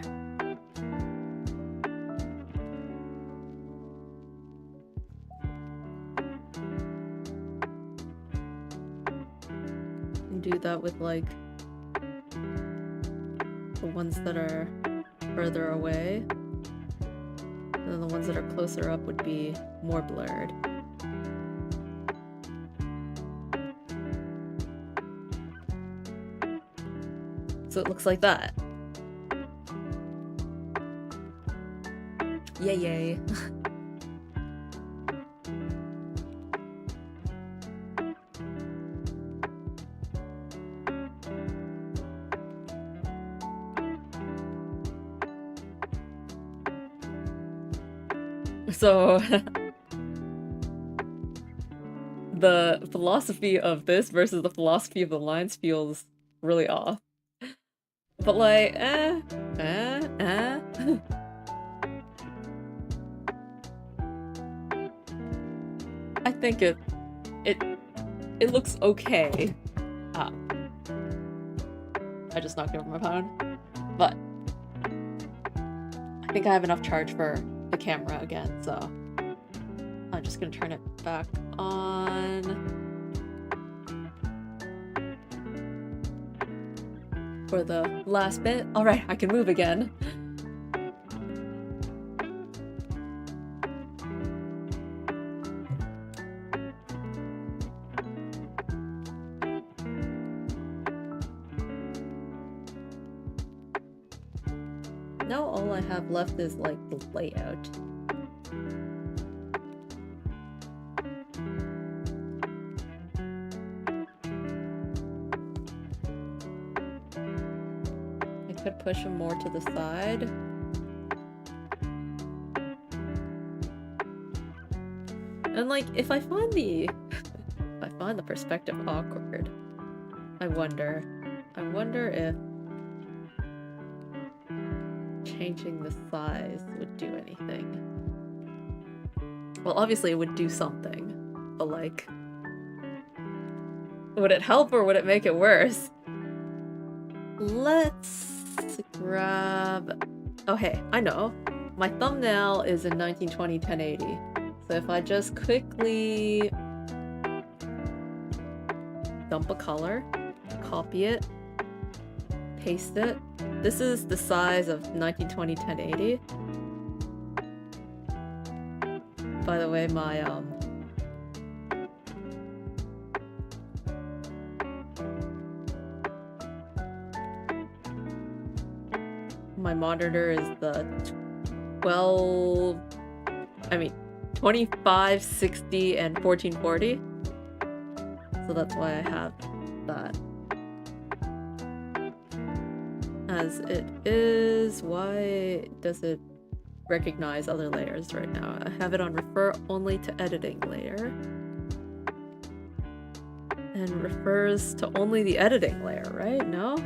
A: And do that with like the ones that are further away. And then the ones that are closer up would be more blurred. So it looks like that. Yay, yay. So the philosophy of this versus the philosophy of the lines feels really off. But like, I think it looks okay. I just knocked over my phone. But I think I have enough charge for the camera again, so I'm just gonna turn it back on for the last bit. Alright, I can move again. Now all I have left is like the layout. I could push him more to the side. And like, if I find the perspective awkward, I wonder if changing the size would do anything. Well, obviously it would do something, but like, would it help or would it make it worse? Let's grab... Oh hey, I know. My thumbnail is in 1920 1080. So if I just quickly dump a color, copy it, paste it. This is the size of 1920 1080. By the way, my monitor is the 25, 60, and 1440. So that's why I have that. As it is, why does it recognize other layers right now? I have it on refer only to editing layer. And refers to only the editing layer, right? No?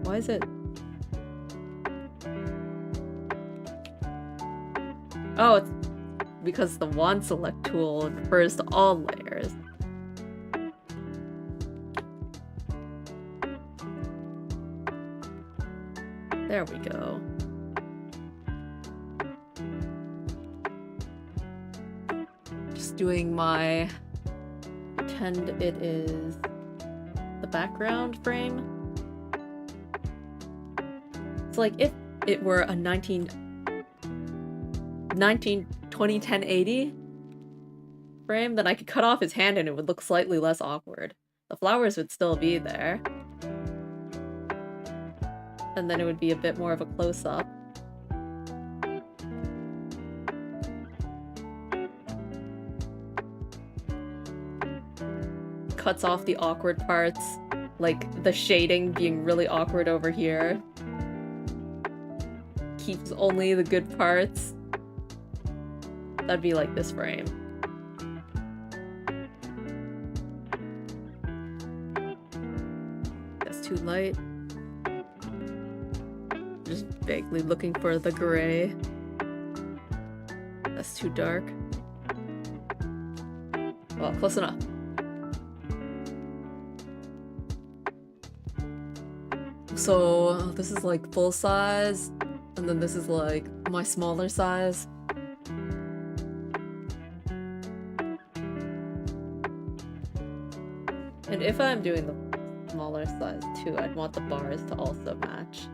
A: Why is it? Oh, it's because the wand select tool refers to all layers. There we go. Just doing my... pretend it is the background frame. It's like if it were a 1920 1080 frame, then I could cut off his hand and it would look slightly less awkward. The flowers would still be there. And then it would be a bit more of a close-up. Cuts off the awkward parts, like the shading being really awkward over here. Keeps only the good parts. That'd be like this frame. That's too light. Just vaguely looking for the gray. That's too dark. Well, close enough. So this is like full size, and then this is like my smaller size. And if I'm doing the smaller size too, I'd want the bars to also match.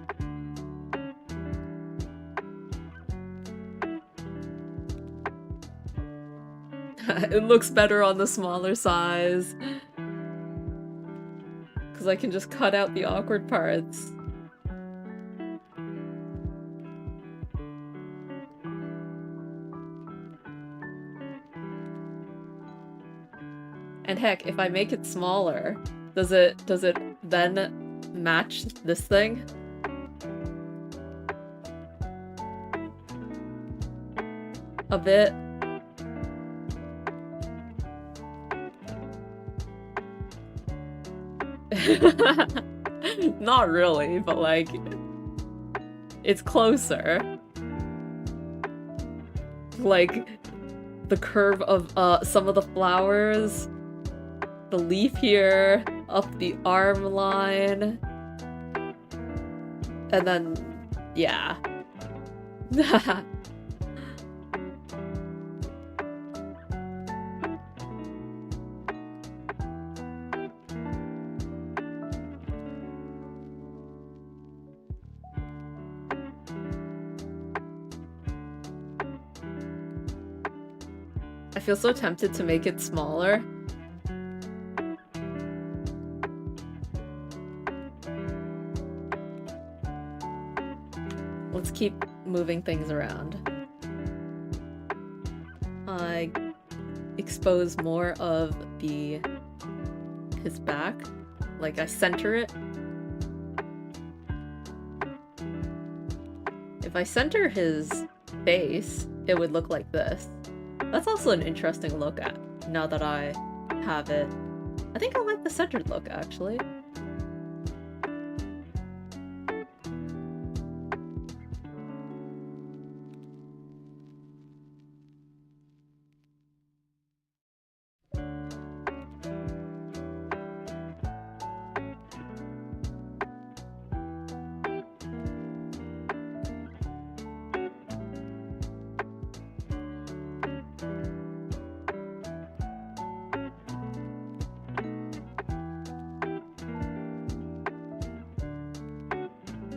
A: It looks better on the smaller size. Because I can just cut out the awkward parts. And heck, if I make it smaller, does it then match this thing? A bit. Not really, but like, it's closer. Like, the curve of some of the flowers, the leaf here, up the arm line, and then, yeah. I feel so tempted to make it smaller. Let's keep moving things around. I expose more of his back. Like, I center it. If I center his face, it would look like this. That's also an interesting look at, now that I have it. I think I like the centered look, actually.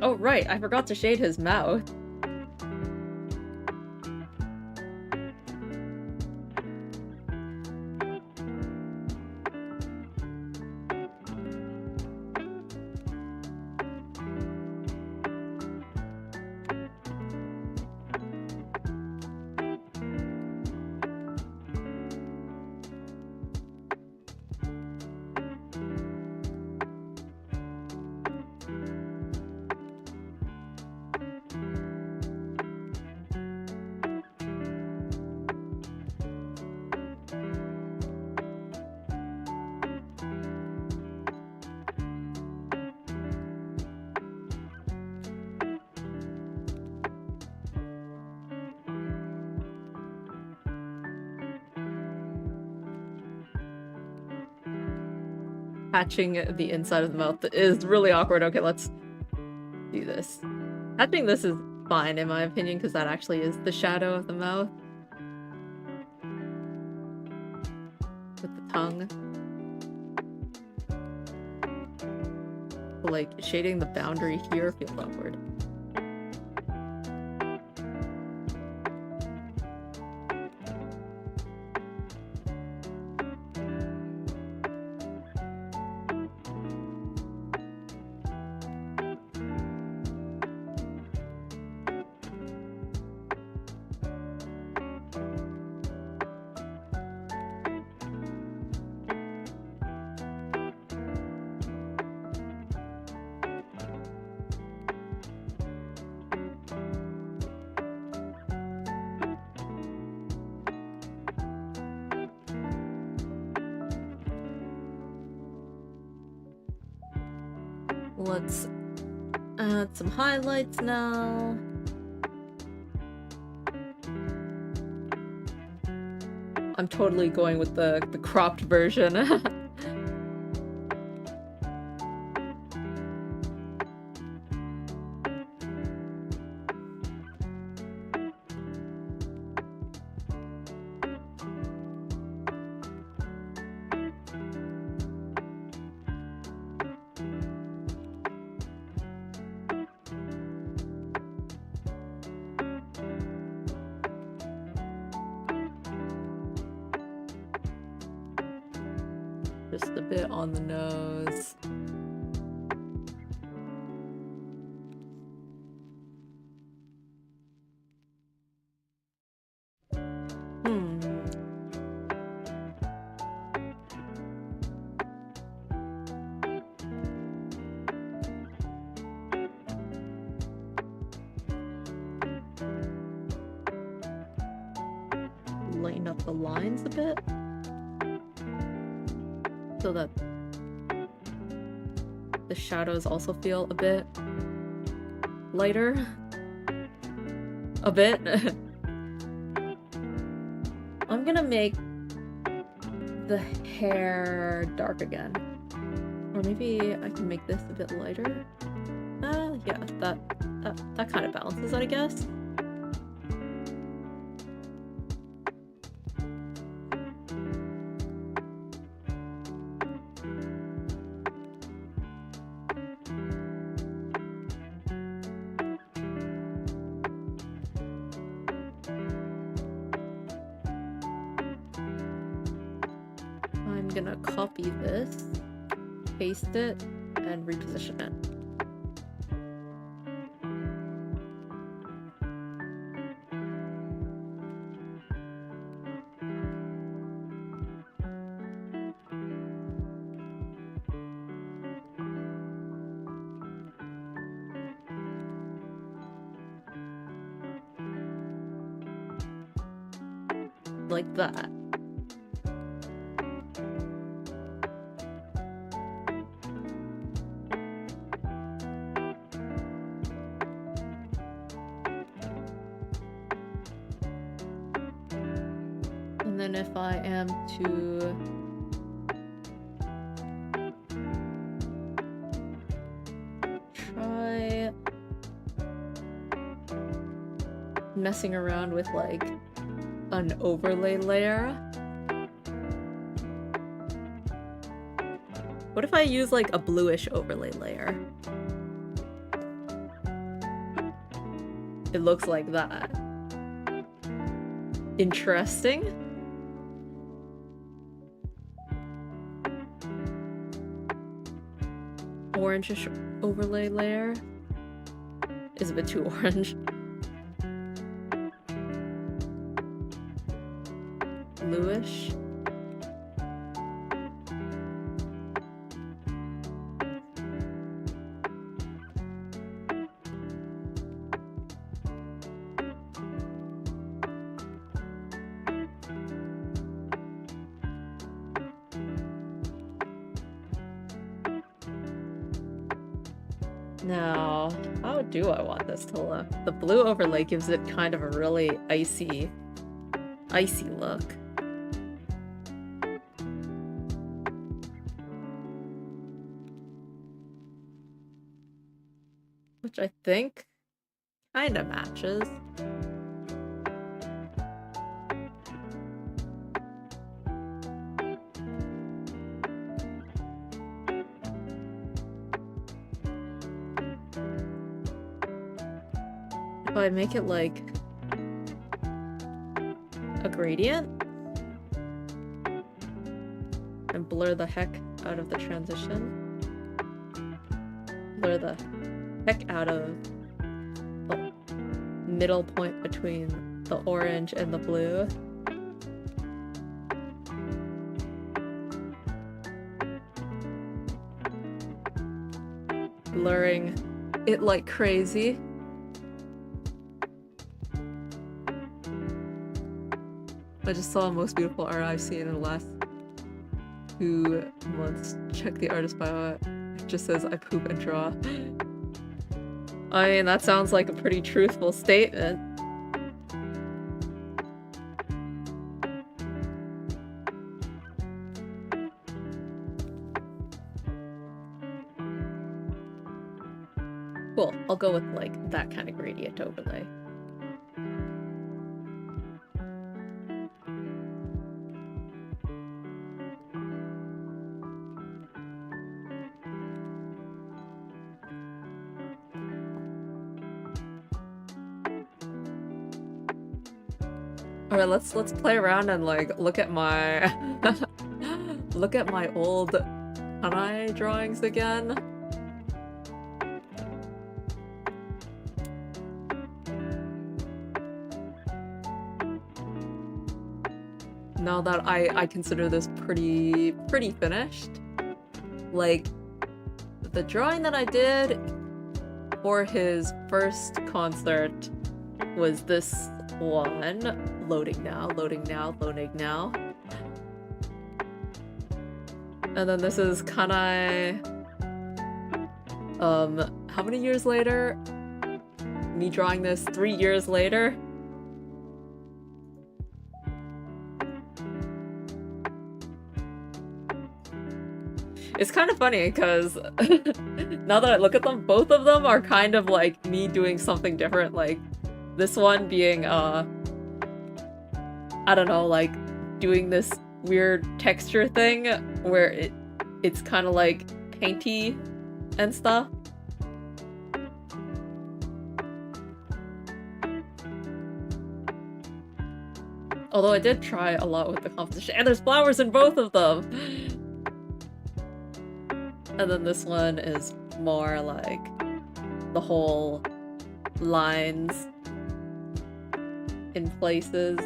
A: Oh right, I forgot to shade his mouth. Hatching the inside of the mouth is really awkward. Okay, let's do this. Hatching this is fine in my opinion, because that actually is the shadow of the mouth. With the tongue. But, like, shading the boundary here feels awkward. Let's add some highlights now. I'm totally going with the cropped version. bit on the nose. Lighten up the lines a bit so that the shadows also feel a bit lighter. A bit. I'm gonna make the hair dark again. Or maybe I can make this a bit lighter. Yeah, that kind of balances it, I guess. I'm gonna copy this, paste it, and reposition it. Like that. And then if I am to try messing around with like an overlay layer. What if I use like a bluish overlay layer? It looks like that. Interesting. Orange-ish overlay layer is a bit too orange. Bluish. Now, how do I want this to look? The blue overlay gives it kind of a really icy look. Which I think kind of matches. If I make it like a gradient and blur the heck out of the transition, blur the heck out of the middle point between the orange and the blue. Blurring it like crazy. I just saw Most Beautiful Art I've seen in the last 2 months. Check the artist bio. It just says I poop and draw. I mean, that sounds like a pretty truthful statement. Cool, I'll go with like that kind of gradient overlay. Alright, let's play around and like look at my look at my old Kanai drawings again. Now that I consider this pretty finished. Like, the drawing that I did for his first concert was this one. Loading now, loading now, loading now. And then this is Kanai. How many years later? Me drawing this 3 years later. It's kind of funny because now that I look at them, both of them are kind of like me doing something different. Like this one being, I don't know, like doing this weird texture thing where it's kind of like painty and stuff. Although I did try a lot with the composition, and there's flowers in both of them. And then this one is more like the whole lines in places.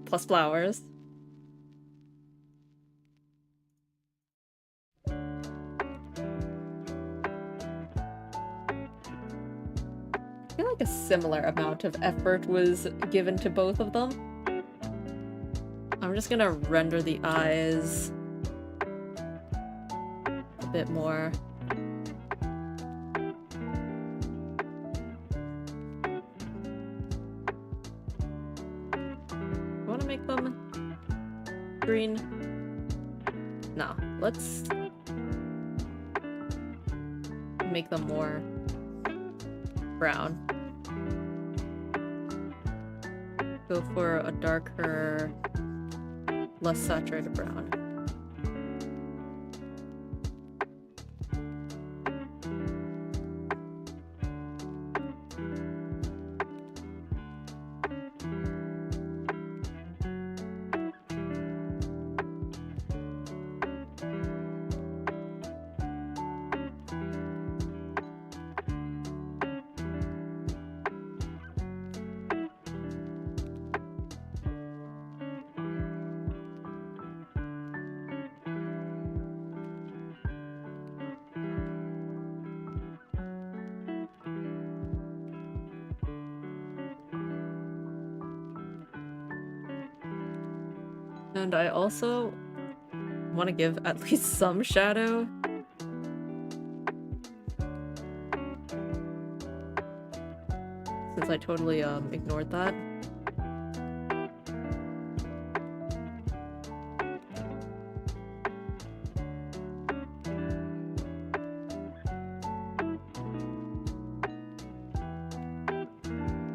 A: Plus flowers. I feel like a similar amount of effort was given to both of them. I'm just gonna render the eyes a bit more. I want to make them green. No, let's make them more brown. Go for a darker, less saturated brown. And I also want to give at least some shadow. Since I totally ignored that.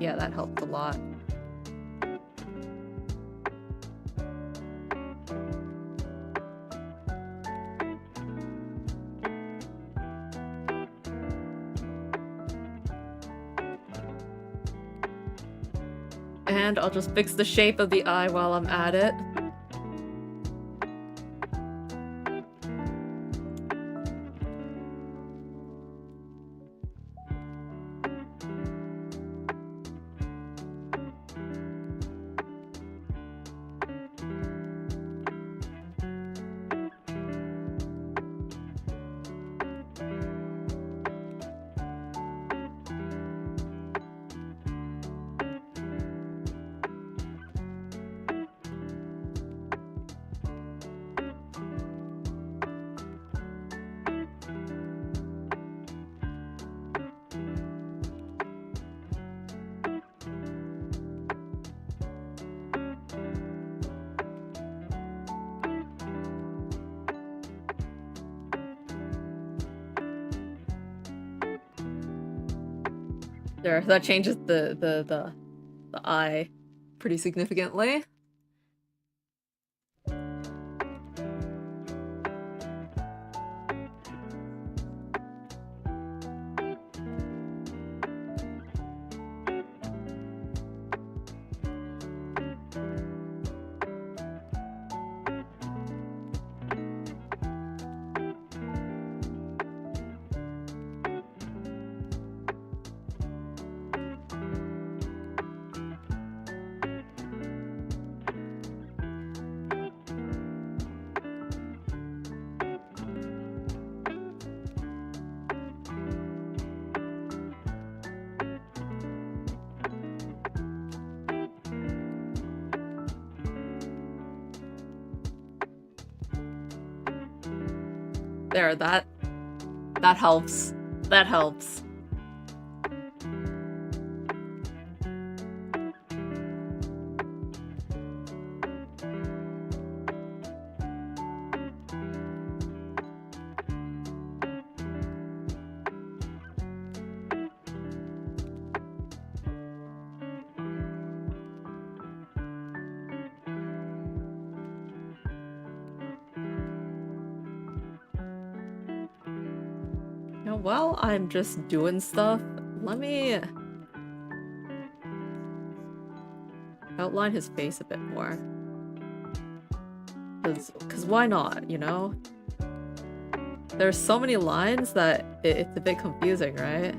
A: Yeah, that helped a lot. And I'll just fix the shape of the eye while I'm at it. There, that changes the eye pretty significantly. There, that helps. That helps. While I'm just doing stuff, let me outline his face a bit more. Cause why not, you know? There's so many lines that it's a bit confusing, right?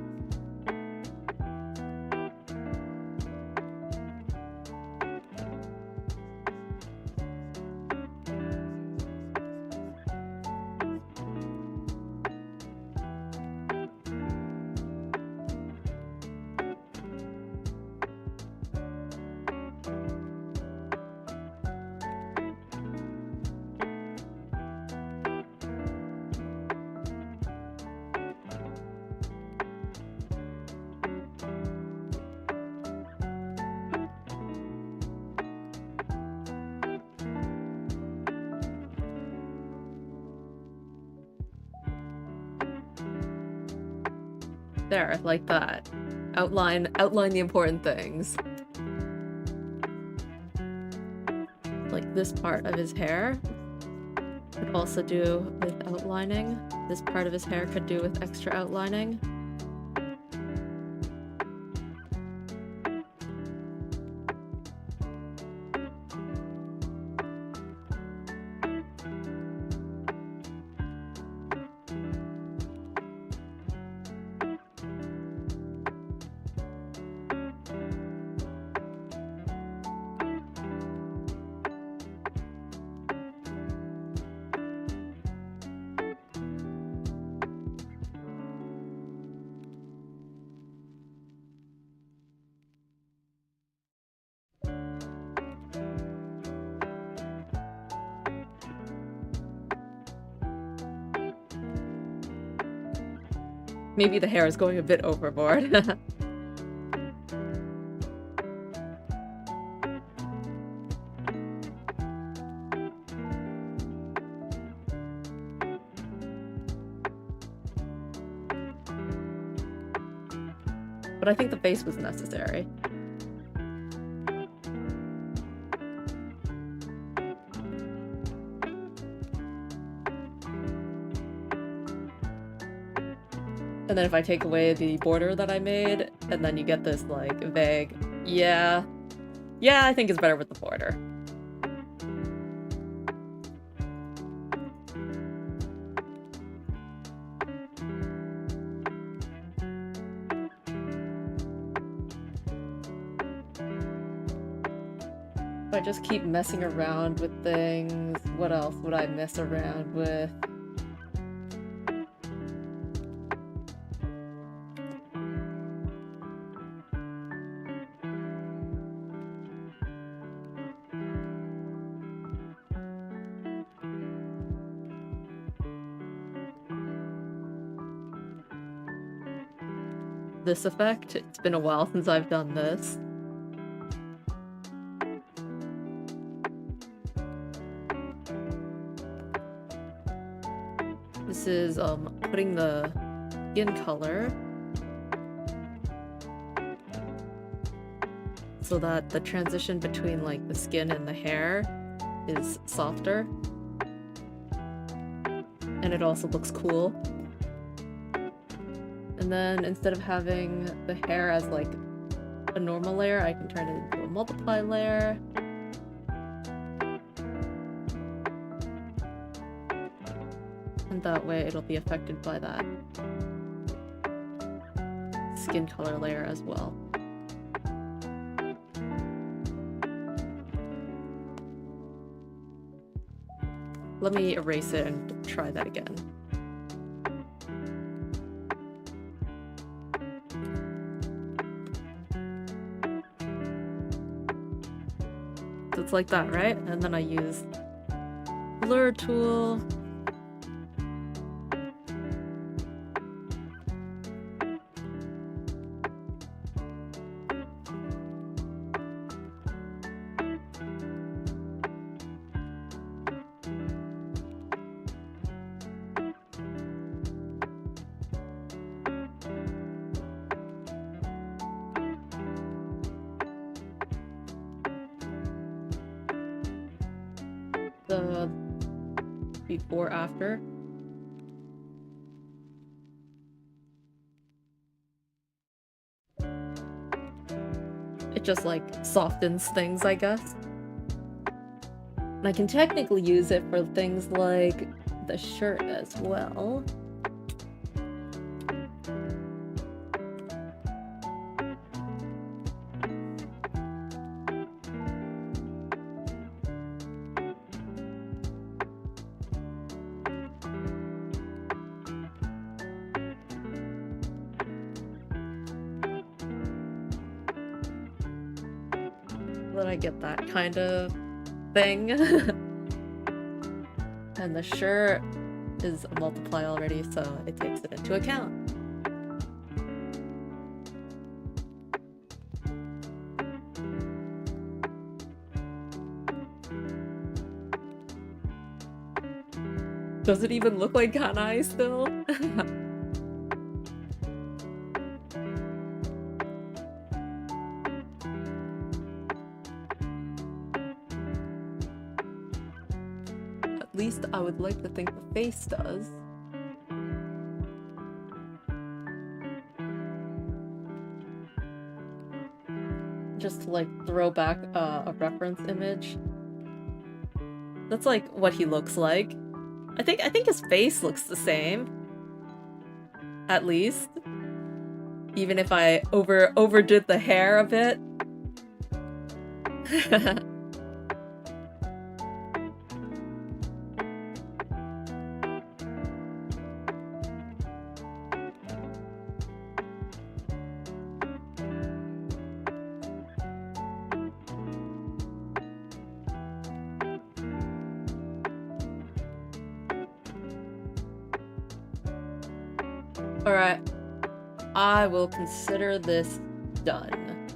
A: There, like that. Outline the important things. Like this part of his hair could also do with outlining. This part of his hair could do with extra outlining. Maybe the hair is going a bit overboard. But I think the face was necessary. And then if I take away the border that I made, and then you get this, like, vague... Yeah, I think it's better with the border. If I just keep messing around with things, what else would I mess around with? This effect. It's been a while since I've done this. This is putting the skin color so that the transition between like the skin and the hair is softer. And it also looks cool. And then instead of having the hair as like a normal layer, I can turn it into a multiply layer. And that way it'll be affected by that skin color layer as well. Let me erase it and try that again. It's like that, right? And then I use blur tool. the before after. It just like softens things, I guess. And I can technically use it for things like the shirt as well. Then I get that kind of thing. And the shirt is a multiply already, so it takes it into account. Does it even look like Kanai still? At least I would like to think the face does. Just to like throw back a reference image. That's like what he looks like. I think his face looks the same. At least. Even if I overdid the hair a bit. Alright, I will consider this done.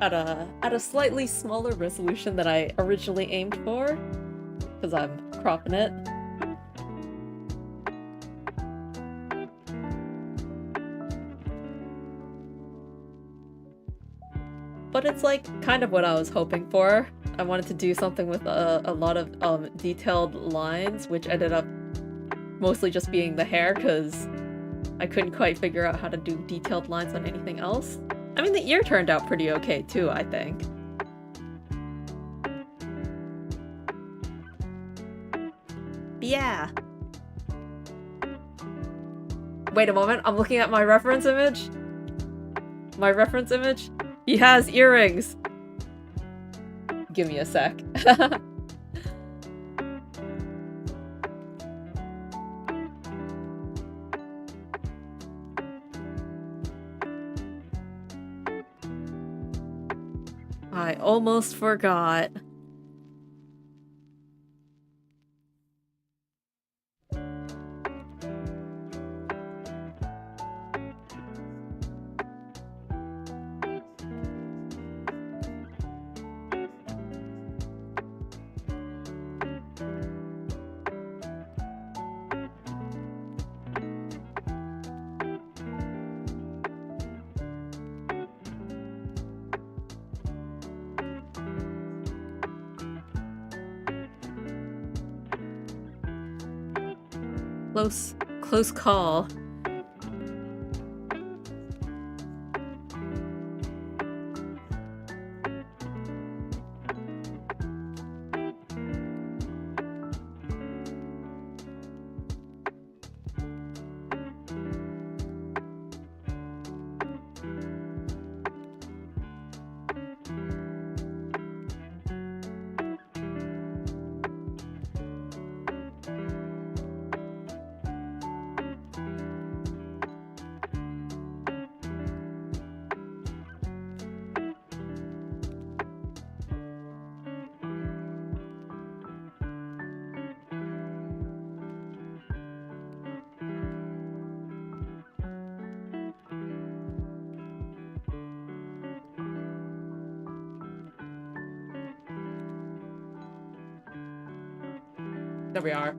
A: At a slightly smaller resolution than I originally aimed for, because I'm cropping it. But it's like kind of what I was hoping for. I wanted to do something with a lot of detailed lines, which ended up mostly just being the hair, because I couldn't quite figure out how to do detailed lines on anything else. I mean, the ear turned out pretty okay too, I think. Yeah. Wait a moment, I'm looking at my reference image. My reference image? He has earrings! Give me a sec. I almost forgot. Close call. There we are.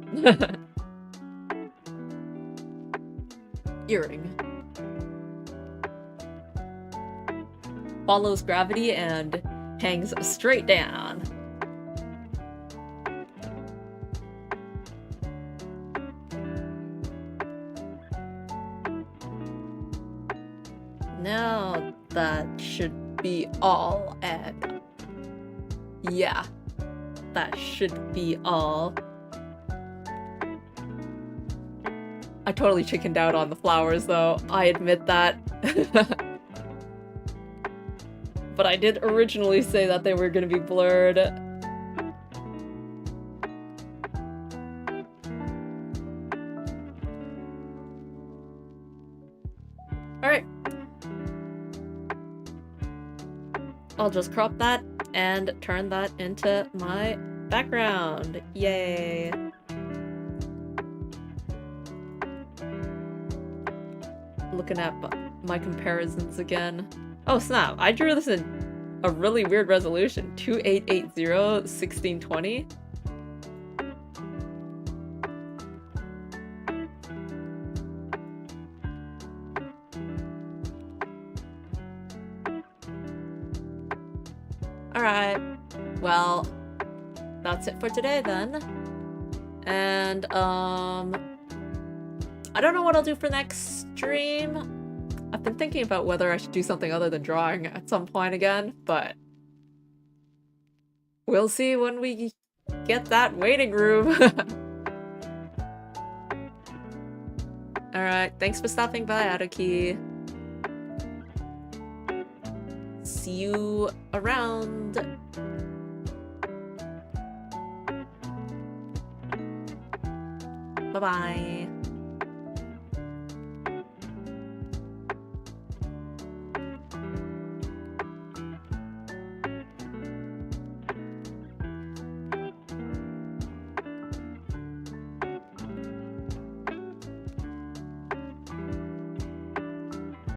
A: Earring. Follows gravity and hangs straight down. Now that should be all, and yeah, that should be all. I totally chickened out on the flowers though, I admit that. But I did originally say that they were gonna be blurred. Alright. I'll just crop that and turn that into my background. Yay. Looking at my comparisons again. Oh snap, I drew this in a really weird resolution. 2880 1620. Alright, well, that's it for today then. And, I don't know what I'll do for next stream. I've been thinking about whether I should do something other than drawing at some point again, but we'll see when we get that waiting room. Alright, thanks for stopping by, Adoki. See you around. Bye-bye.